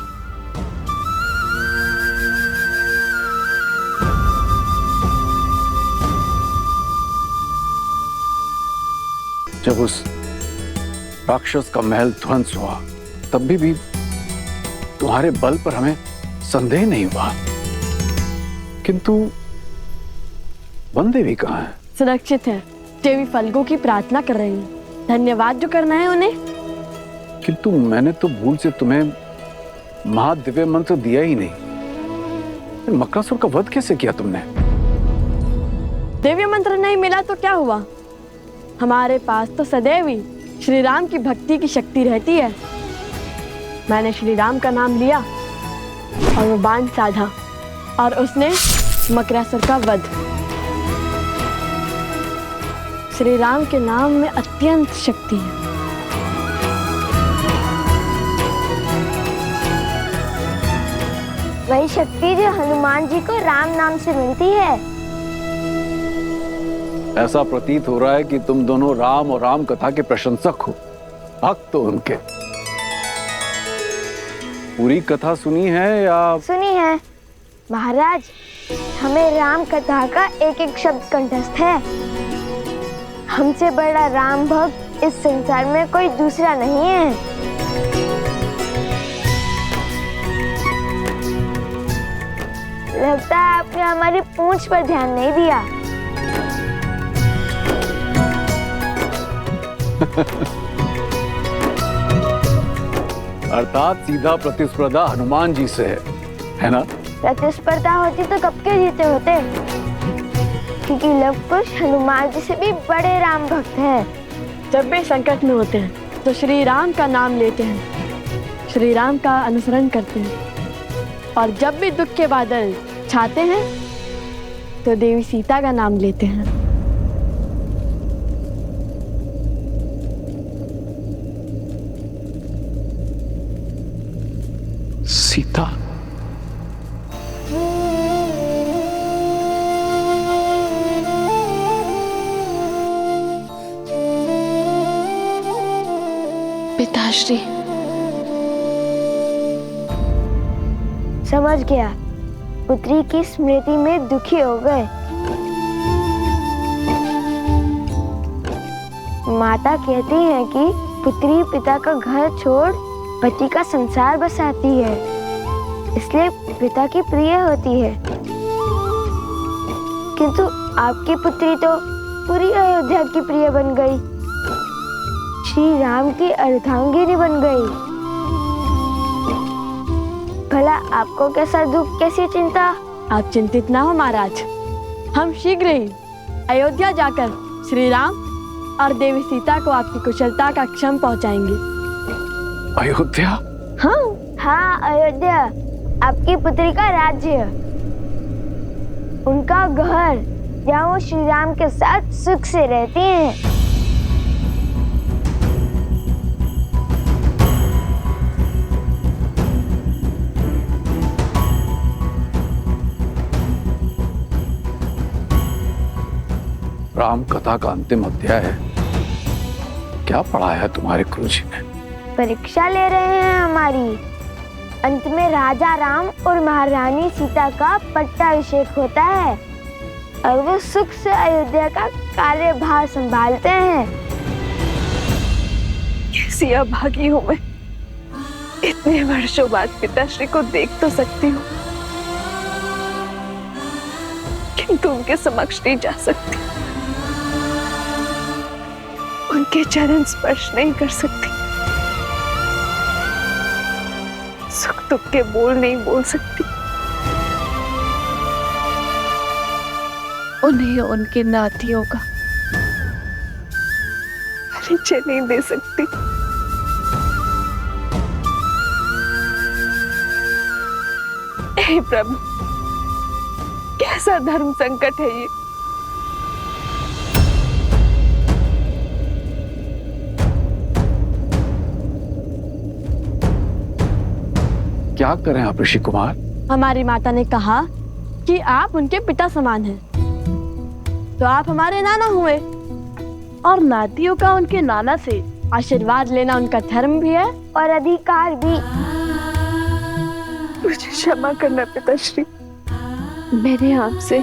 जब उस राक्षस का महल ध्वंस हुआ, तब भी तुम्हारे बल पर हमें संदेह नहीं हुआ, किंतु वन देवी कहाँ है? सुरक्षित है, देवी फल्गु की प्रार्थना कर रही है। धन्यवाद जो करना है उन्हें। किंतु मैंने तो भूल से तुम्हें महादिव्य मंत्र दिया ही नहीं। मकरासुर का वध कैसे किया तुमने? दिव्य मंत्र नहीं मिला तो क्या हुआ? हमारे पास तो सदैव ही श्री राम की भक्ति की शक्ति रहती है। मैंने श्री राम का नाम लिया और वो बाण साधा, और उसने मकरासुर का वध। श्री राम के नाम में अत्यंत शक्ति है। वही शक्ति जो हनुमान जी को राम नाम से मिलती है। ऐसा प्रतीत हो रहा है कि तुम दोनों राम और राम कथा के प्रशंसक हो, भक्त हो उनके। पूरी कथा सुनी है या? सुनी है महाराज, हमें राम कथा का एक एक शब्द कंठस्थ है। हमसे बड़ा राम भक्त इस संसार में कोई दूसरा नहीं है। लगता है आपने हमारी पूंछ पर ध्यान नहीं दिया। अर्थात सीधा प्रतिस्पर्धा हनुमान जी से है ना? प्रतिस्पर्धा होती तो कब के जीते होते, क्योंकि लव कुश हनुमान जी से भी बड़े राम भक्त हैं। जब भी संकट में होते हैं तो श्री राम का नाम लेते हैं, श्री राम का अनुसरण करते हैं, और जब भी दुख के बादल छाते हैं तो देवी सीता का नाम लेते हैं। सीता, पिताश्री। समझ गया, पुत्री की स्मृति में दुखी हो गए। माता कहती है कि पुत्री पिता का घर छोड़ पति का संसार बसाती है, इसलिए पिता की प्रिय होती है। किंतु आपकी पुत्री तो पूरी अयोध्या की प्रिय बन गई, श्री राम की अर्धांगिनी बन गई। भला आपको कैसा दुख, कैसी चिंता? आप चिंतित ना हो महाराज, हम शीघ्र ही अयोध्या जाकर श्री राम और देवी सीता को आपकी कुशलता का क्षम पहुंचाएंगे। अयोध्या? हाँ, अयोध्या, आपकी पुत्री का राज्य, उनका घर, जहाँ वो श्री राम के साथ सुख से रहती हैं। राम कथा का अंतिम अध्याय है। क्या पढ़ाया है तुम्हारे गुरुजी ने? परीक्षा ले रहे हैं हमारी। अंत में राजा राम और महारानी सीता का पट्टाभिषेक होता है और वो सुख से अयोध्या का कार्यभार संभालते हैं। कैसी अभागी हूँ मैं, इतने वर्षों बाद पिताश्री को देख तो सकती हूँ, किंतु उनके समक्ष नहीं जा सकती, उनके चरण स्पर्श नहीं कर सकती, सुख दुख के बोल नहीं बोल सकती, उन्हें उनके नातियों का परिचय नहीं दे सकती। हे प्रभु, कैसा धर्म संकट है ये। क्या करें आप ऋषि कुमार? हमारी माता ने कहा कि आप उनके पिता समान हैं, तो आप हमारे नाना हुए, और नातियों का उनके नाना से आशीर्वाद लेना उनका धर्म भी है और अधिकार भी। मुझे क्षमा करना पिताश्री, मैंने आपसे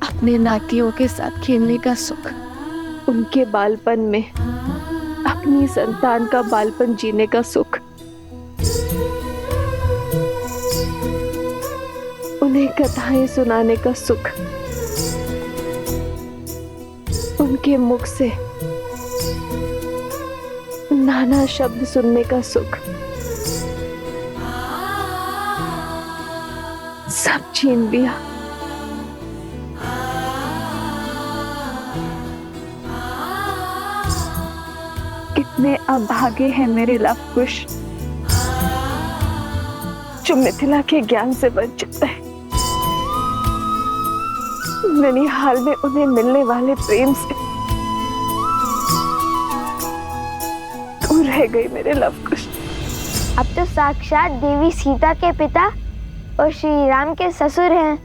अपने नातियों के साथ खेलने का सुख, उनके बालपन में अपनी संतान का बालपन जीने का सुख, उन्हें कथाएं सुनाने का सुख, उनके मुख से नाना शब्द सुनने का सुख सब छीन लिया। कितने अभागे हैं मेरे लव कुश, जो मिथिला के ज्ञान से वंचित है। ननिहाल में उन्हें मिलने वाले प्रेम से दूर रह गई मेरे लव कुश। अब तो साक्षात देवी सीता के पिता और श्री राम के ससुर हैं।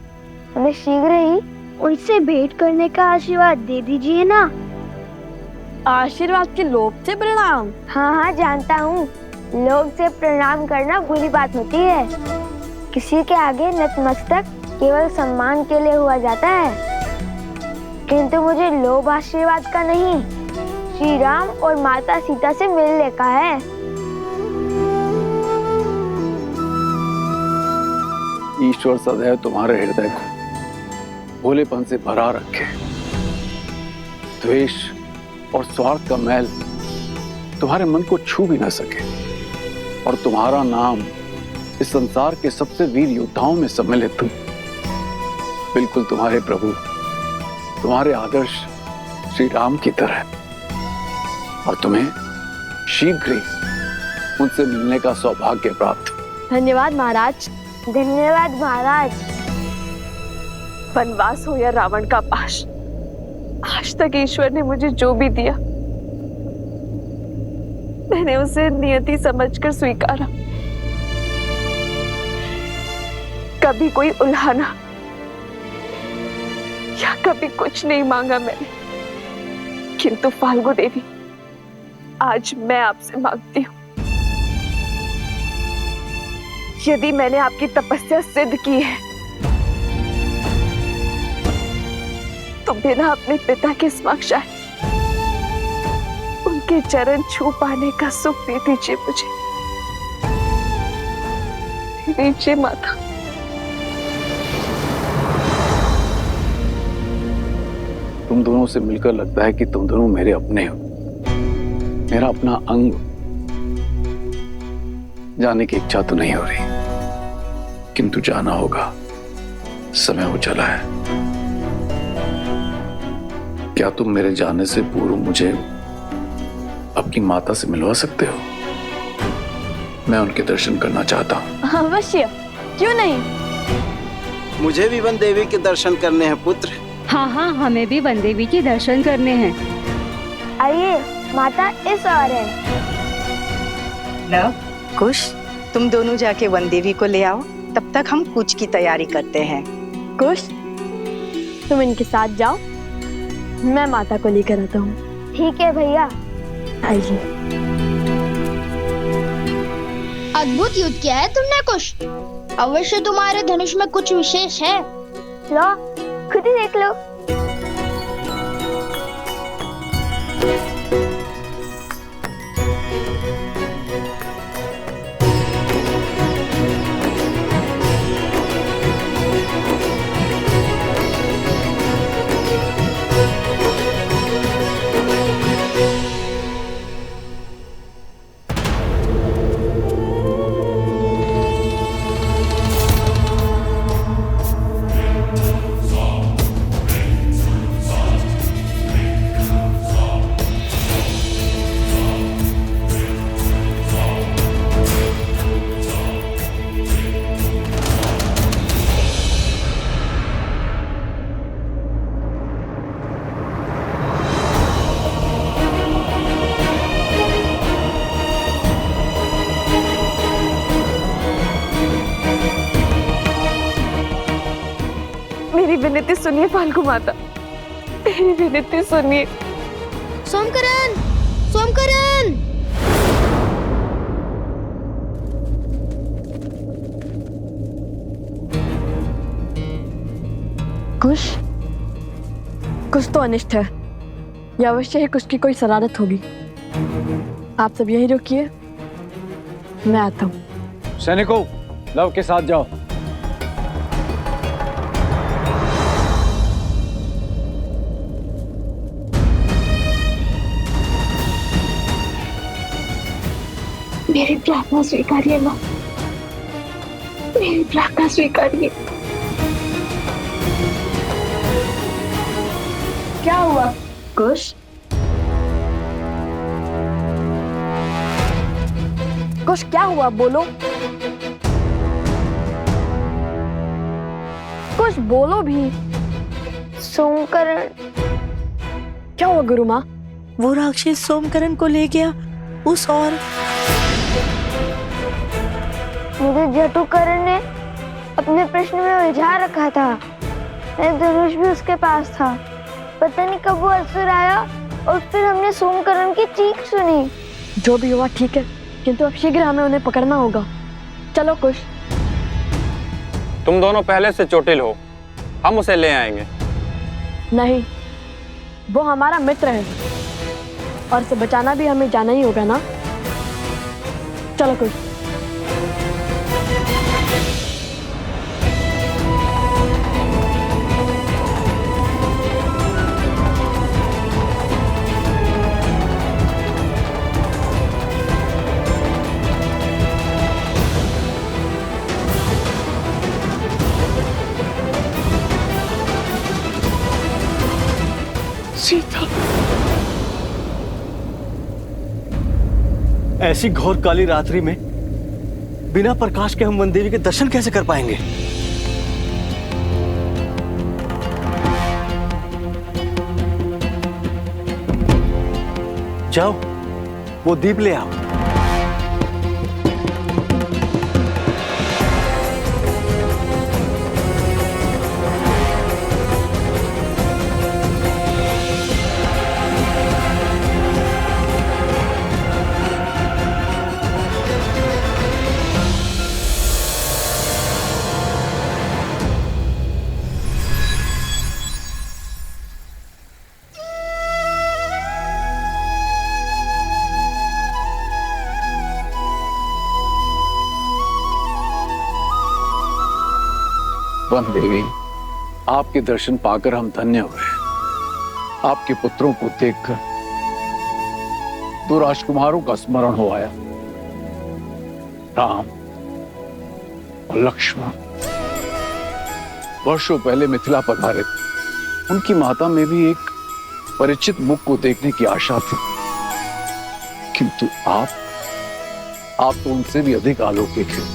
हमें शीघ्र ही उनसे भेंट करने का आशीर्वाद दे दीजिए ना। आशीर्वाद के लोभ से प्रणाम? हाँ, जानता हूँ, लोग से प्रणाम करना बुरी बात होती है। किसी के आगे नतमस्तक केवल सम्मान के लिए हुआ जाता है, किंतु मुझे लोभ आशीर्वाद का नहीं, श्री राम और माता सीता से मिलने का है। ईश्वर सदैव तुम्हारे हृदय को भोलेपन से भरा रखे। द्वेष और स्वार्थ का मैल तुम्हारे मन को छू भी न सके, और तुम्हारा नाम इस संसार के सबसे वीर योद्धाओं में सम्मिलित हो। बिल्कुल तुम्हारे प्रभु, तुम्हारे आदर्श श्री राम की तरह, और तुम्हें शीघ्र ही मुझसे मिलने का सौभाग्य प्राप्त हो। धन्यवाद महाराज। धन्यवाद महाराज। वनवास हो या रावण का पाश, आज तक ईश्वर ने मुझे जो भी दिया मैंने उसे नियति समझकर स्वीकारा। कभी कोई उल्हाना या कभी कुछ नहीं मांगा मैंने, किंतु फाल्गु देवी आज मैं आपसे मांगती हूँ, यदि मैंने आपकी तपस्या सिद्ध की है तो बिना अपने पिता के समक्ष आए उनके चरण छू पाने का सुख दे दीजिए मुझे। दीजिए माता। तुम दोनों से मिलकर लगता है कि तुम दोनों मेरे अपने हो, मेरा अपना अंग। जाने की इच्छा तो नहीं हो रही, किंतु जाना होगा, समय हो चला है। क्या तुम मेरे जाने से पूर्व मुझे अपनी माता से मिलवा सकते हो? मैं उनके दर्शन करना चाहता हूँ। अवश्य, क्यों नहीं। मुझे भी वन देवी के दर्शन करने हैं पुत्र। हाँ हाँ, हमें भी वन देवी के दर्शन करने हैं। आइए, माता इस ओर है। लव, कुश, तुम दोनों जाके वन देवी को ले आओ, तब तक हम कूच की तैयारी करते हैं। कुश, तुम इनके साथ जाओ, मैं माता को लेकर आता हूँ। ठीक है भैया। आइए। अद्भुत युद्ध किया है तुमने कुश। अवश्य तुम्हारे धनुष में कुछ विशेष है। लो, खुद ही देख लो। मेरी विनती सुनिए फाल्गु माता, मेरी विनती सुनिए। सोमकरण, सोमकरण। कुश, कुछ तो अनिष्ट है। या अवश्य ही कुछ की कोई शरारत होगी। आप सब यही रुकिए, मैं आता हूँ। सैनिकों, लव के साथ जाओ। मेरी प्रार्थना स्वीकारिए माँ, मेरी प्रार्थना स्वीकारिए। क्या हुआ कुश? कुश क्या हुआ, बोलो। कुछ बोलो भी। सोमकरण। क्या हुआ गुरु माँ? वो राक्षस सोमकरण को ले गया उस और मुझे जटुकरण ने अपने प्रश्न में उलझा रखा था। मेरा धनुष भी उसके पास था। पता नहीं कब वो असुर आया और फिर हमने सोमकरण की चीख सुनी। जो भी हुआ ठीक है, किंतु अब शीघ्र हमें उन्हें पकड़ना होगा। चलो कुश। तुम दोनों पहले से चोटिल हो, हम उसे ले आएंगे। नहीं, वो हमारा मित्र है और उसे बचाना भी हमें जाना ही होगा ना। चलो कुश। सीता। ऐसी घोर काली रात्रि में बिना प्रकाश के हम वन देवी के दर्शन कैसे कर पाएंगे? जाओ वो दीप ले आओ। वन देवी, आपके दर्शन पाकर हम धन्य हुए। आपके पुत्रों को देखकर दो राजकुमारों का स्मरण हो आया, राम और लक्ष्मण। वर्षों पहले मिथिला पधारे थे। उनकी माता में भी एक परिचित मुख को देखने की आशा थी, किंतु आप तो उनसे भी अधिक अलौकिक हैं।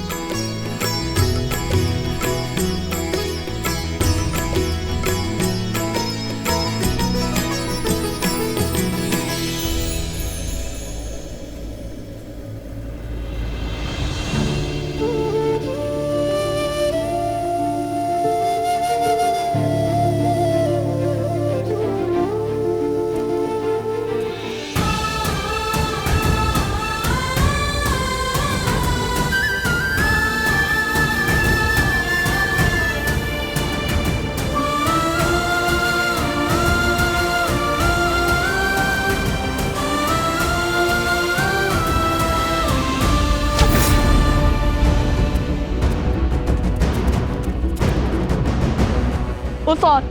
उस और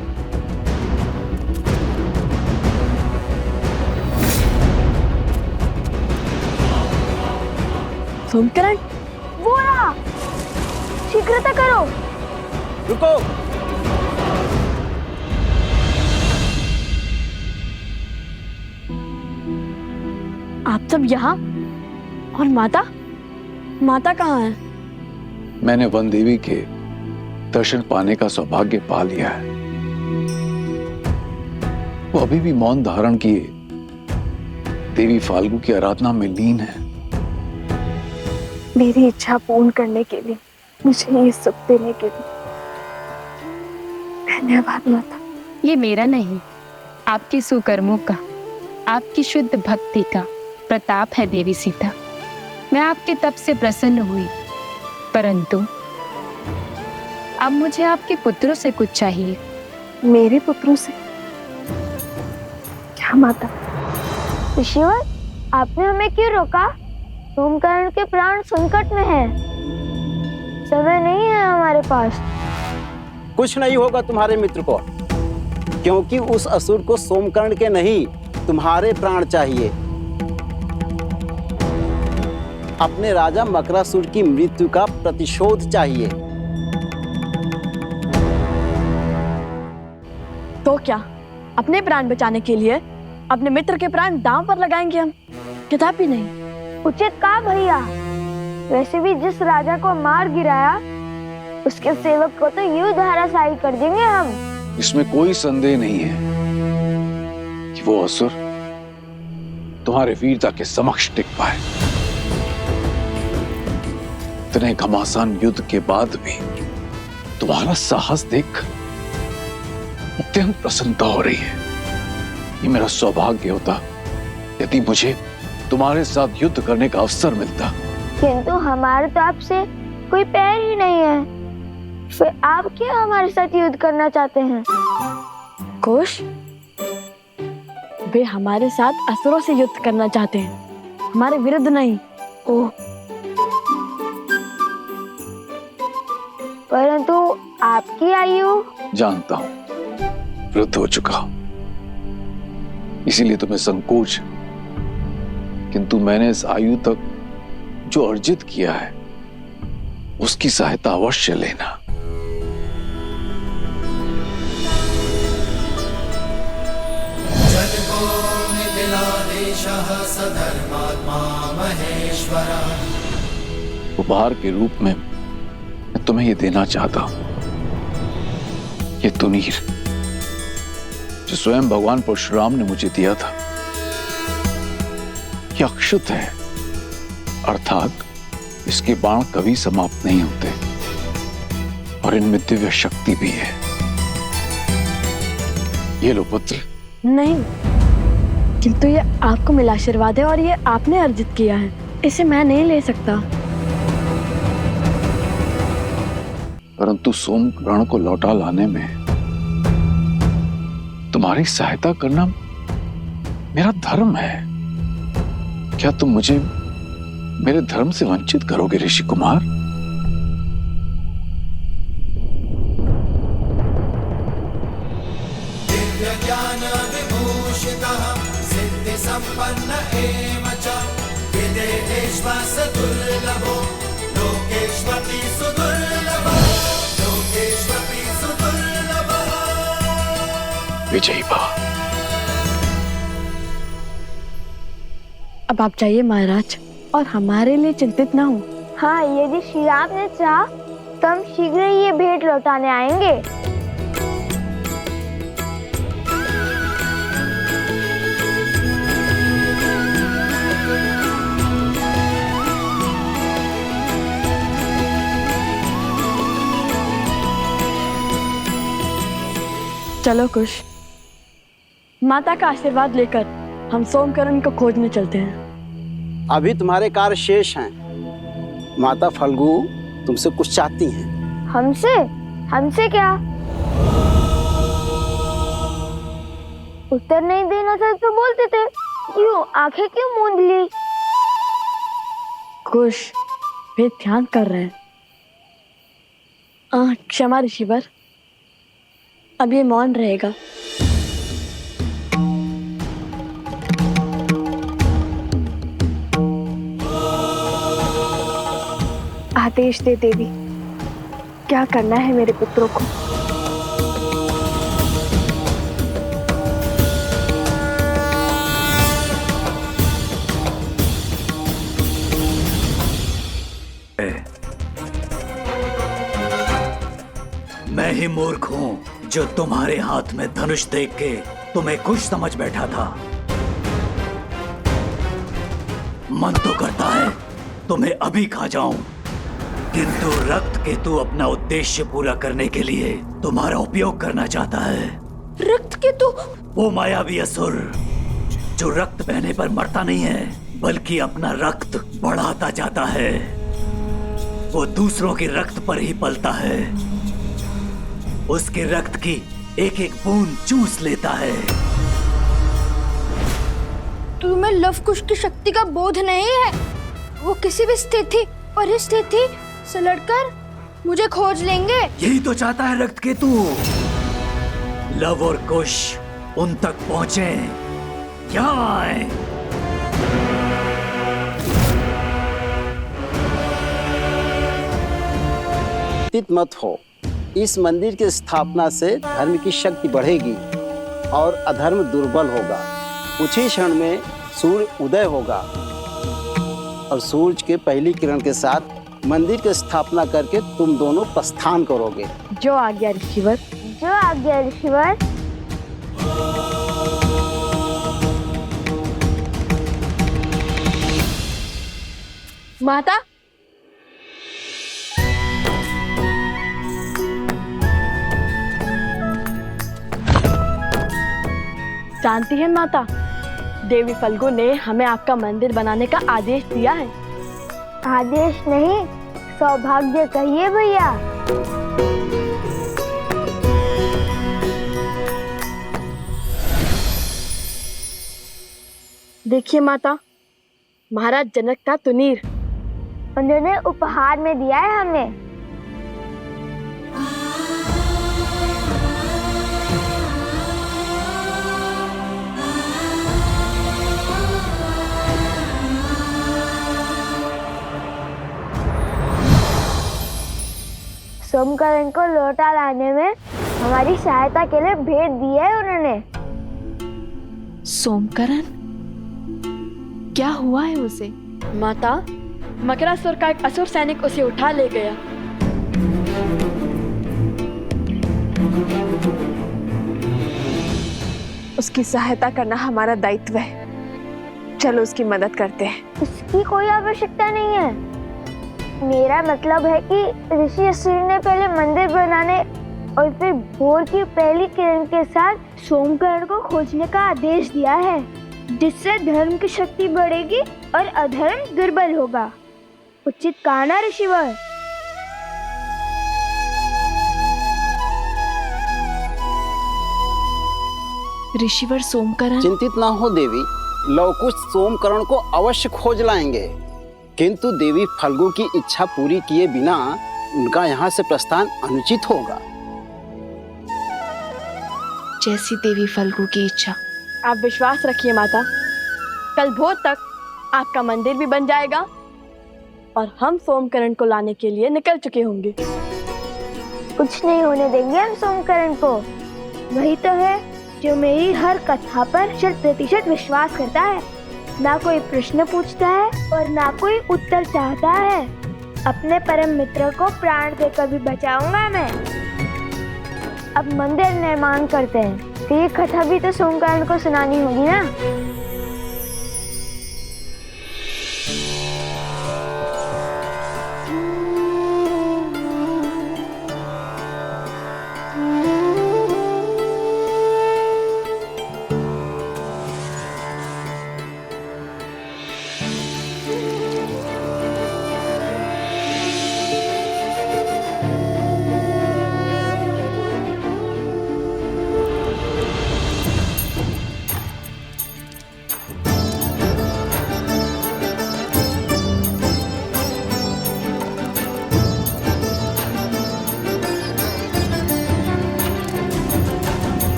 सोमकरण, वो रहा, शीघ्रता करो। रुको। आप सब यहाँ, और माता कहाँ है? मैंने वन देवी के दर्शन पाने का सौभाग्य पा लिया है। वो अभी भी मौन धारण किए देवी फाल्गु की आराधना में लीन है। मेरी इच्छा पूर्ण करने के लिए, मुझे ये सुख देने के लिए धन्यवाद माता। ये मेरा नहीं, आपके सुकर्मों का, आपकी शुद्ध भक्ति का प्रताप है देवी सीता। मैं आपके तप से प्रसन्न हुई, परंतु अब मुझे आपके पुत्रों से कुछ चाहिए। मेरे पुत्रों से? क्या माता? ऋषिवर, आपने हमें क्यों रोका? सोमकरण के प्राण संकट में हैं। समय नहीं है हमारे पास। कुछ नहीं होगा तुम्हारे मित्र को, क्योंकि उस असुर को सोमकर्ण के नहीं, तुम्हारे प्राण चाहिए। अपने राजा मकरासुर की मृत्यु का प्रतिशोध चाहिए। तो क्या अपने प्राण बचाने के लिए अपने मित्र के प्राण दांव पर लगाएंगे हम? कदापि नहीं। उचित कहा भैया। वैसे भी जिस राजा को मार गिराया, उसके सेवक को तो यूं धराशायी कर देंगे हम। इसमें कोई संदेह नहीं है कि वो असुर तुम्हारे वीरता के समक्ष टिक पाए। इतने घमासान युद्ध के बाद भी तुम्हारा साहस देख अत्यंत प्रसन्नता हो रही है। ये मेरा सौभाग्य होता यदि मुझे तुम्हारे साथ युद्ध करने का अवसर मिलता। किंतु हमारे तो आपसे कोई पैर ही नहीं है, फिर आप क्यों हमारे साथ युद्ध करना चाहते हैं? कुश, वे हमारे साथ असुरों से युद्ध करना चाहते हैं, हमारे विरुद्ध नहीं। ओह, परंतु आपकी आयु? जानता हूं, वृद्ध हो चुका हूं, इसीलिए तुम्हें संकोच, किंतु मैंने इस आयु तक जो अर्जित किया है उसकी सहायता अवश्य लेना। जय एषः सधर्मात्मा महेश्वरः। उपहार के रूप में मैं तुम्हें ये देना चाहता हूं, ये तुनीर जो स्वयं भगवान परशुराम ने मुझे दिया था। ये अक्षुत है, अर्थात इसके बाण कभी समाप्त नहीं होते और इनमें दिव्य शक्ति भी है। ये लो पुत्र। नहीं, किंतु ये आपको मिला आशीर्वाद है और ये आपने अर्जित किया है, इसे मैं नहीं ले सकता। परंतु सोमकर्ण को लौटा लाने में तुम्हारी सहायता करना मेरा धर्म है। क्या तुम मुझे मेरे धर्म से वंचित करोगे ऋषि कुमार? दिव्य ज्ञान विभूषितः सिद्धि संपन्न एव च विदेहेश्वस दुर्लभो लोकेश्वपि सुदुर्लभः लोकेश्वपि सुदुर्लभः। विजयी भव। अब आप जाइए महाराज और हमारे लिए चिंतित ना हो। हाँ, यदि श्री राम ने चाहा तो हम शीघ्र ही ये भेंट लौटाने आएंगे। चलो कुश, माता का आशीर्वाद लेकर हम सोमकर्ण को खोजने चलते हैं। अभी तुम्हारे कार्य शेष हैं। माता फल्गु तुमसे कुछ चाहती हैं। हमसे? हमसे क्या? उत्तर नहीं देना था तो बोलते थे, क्यों आंखें क्यों मूंद ली? कुश, वे ध्यान कर रहे हैं। क्षमा ऋषिवर, अब ये मौन रहेगा। आदेश दे देवी, क्या करना है मेरे पुत्रों को? मैं ही मूर्ख हूँ जो तुम्हारे हाथ में धनुष देख के तुम्हें खुश समझ बैठा था। मन तो करता है तुम्हें अभी खा जाऊं, किंतु रक्त केतु अपना उद्देश्य पूरा करने के लिए तुम्हारा उपयोग करना चाहता है। रक्त केतु? वो मायावी असुर जो रक्त बहने पर मरता नहीं है, बल्कि अपना रक्त बढ़ाता जाता है। वो दूसरों के रक्त पर ही पलता है, उसके रक्त की एक एक बूंद चूस लेता है। तुम्हें लव कुश की शक्ति का बोध नहीं है? वो किसी भी स्थिति परिस्थिति से लड़कर मुझे खोज लेंगे। यही तो चाहता है रक्त केतु। लव और कुश उन तक पहुंचे, यहाँ आए। चिंतित मत हो, इस मंदिर की स्थापना से धर्म की शक्ति बढ़ेगी और अधर्म दुर्बल होगा। कुछ ही क्षण में सूर्य उदय होगा और सूरज के पहली किरण के साथ मंदिर की स्थापना करके तुम दोनों प्रस्थान करोगे। जो आज्ञा ऋषिवर। जो आज्ञा ऋषिवर। माता, जानती हैं माता, देवी फल्गु ने हमें आपका मंदिर बनाने का आदेश दिया है। आदेश नहीं, सौभाग्य कहिए भैया। देखिए माता, महाराज जनक का तुनीर उन्होंने उपहार में दिया है हमें। सोमकर्ण को लौटा लाने में हमारी सहायता के लिए भेंट दी है उन्होंने। सोमकर्ण? क्या हुआ है उसे? माता, मकरासुर का एक असुर सैनिक उसे उठा ले गया। उसकी सहायता करना हमारा दायित्व है। चलो उसकी मदद करते हैं। इसकी कोई आवश्यकता नहीं है। मेरा मतलब है कि ऋषि असुरी ने पहले मंदिर बनाने और फिर भोर की पहली किरण के साथ सोमकरण को खोजने का आदेश दिया है, जिससे धर्म की शक्ति बढ़ेगी और अधर्म दुर्बल होगा। उचित कहा ना ऋषिवर? ऋषिवर सोमकरण? चिंतित ना हो देवी, लवकुश सोमकरण को अवश्य खोज लाएंगे, किंतु देवी फल्गु की इच्छा पूरी किए बिना उनका यहाँ से प्रस्थान अनुचित होगा। जैसी देवी फल्गु की इच्छा। आप विश्वास रखिए माता, कल भोर तक आपका मंदिर भी बन जाएगा और हम सोमकरण को लाने के लिए निकल चुके होंगे। कुछ नहीं होने देंगे हम सोमकरण को। वही तो है जो मेरी हर कथा पर 100% विश्वास करता है। ना कोई प्रश्न पूछता है और ना कोई उत्तर चाहता है। अपने परम मित्र को प्राण देकर भी बचाऊंगा मैं। अब मंदिर निर्माण करते हैं, तो ये कथा भी तो सोमकरण को सुनानी होगी ना।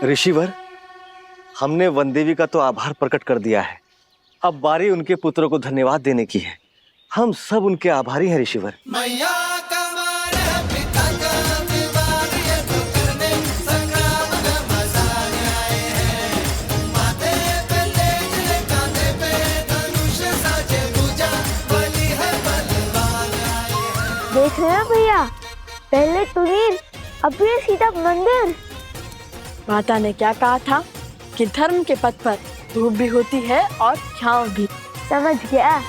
ऋषिवर, हमने वनदेवी का तो आभार प्रकट कर दिया है, अब बारी उनके पुत्रों को धन्यवाद देने की है। हम सब उनके आभारी हैं ऋषिवर। देख रहे हो भैया, पहले तुनीर, अब ये सीता मंदिर। माता ने क्या कहा था कि धर्म के पथ पर धूप भी होती है और छांव भी। समझ गया।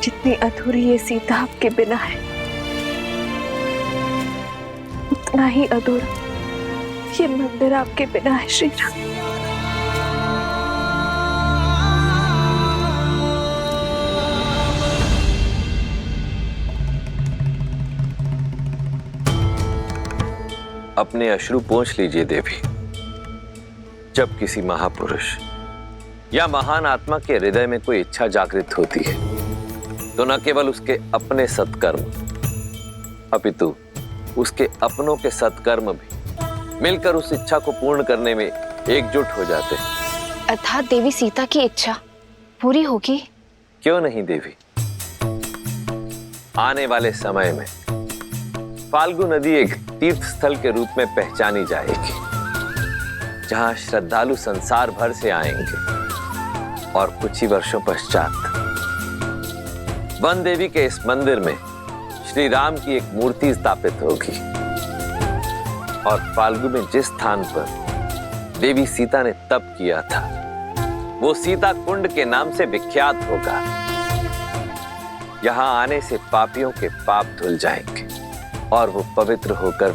जितनी अधूरी ये सीता आपके बिना है, उतना ही अधूरा ये मंदिर आपके बिना है श्री राम। अपने अश्रु पोंछ लीजिए देवी। जब किसी महापुरुष या महान आत्मा के हृदय में कोई इच्छा जागृत होती है, तो न केवल उसके अपने सत्कर्म अपितु उसके अपनों के सत्कर्म भी मिलकर उस इच्छा को पूर्ण करने में एकजुट हो जाते हैं। अर्थात देवी सीता की इच्छा पूरी होगी? क्यों नहीं देवी। आने वाले समय में फाल्गु नदी एक तीर्थ स्थल के रूप में पहचानी जाएगी, जहां श्रद्धालु संसार भर से आएंगे और कुछ ही वर्षों पश्चात वन देवी के इस मंदिर में श्री राम की एक मूर्ति स्थापित होगी और फाल्गु में जिस स्थान पर देवी सीता ने तप किया था, वो सीता कुंड के नाम से विख्यात होगा। यहाँ आने से पापियों के पाप धुल जाएंगे और वो पवित्र होकर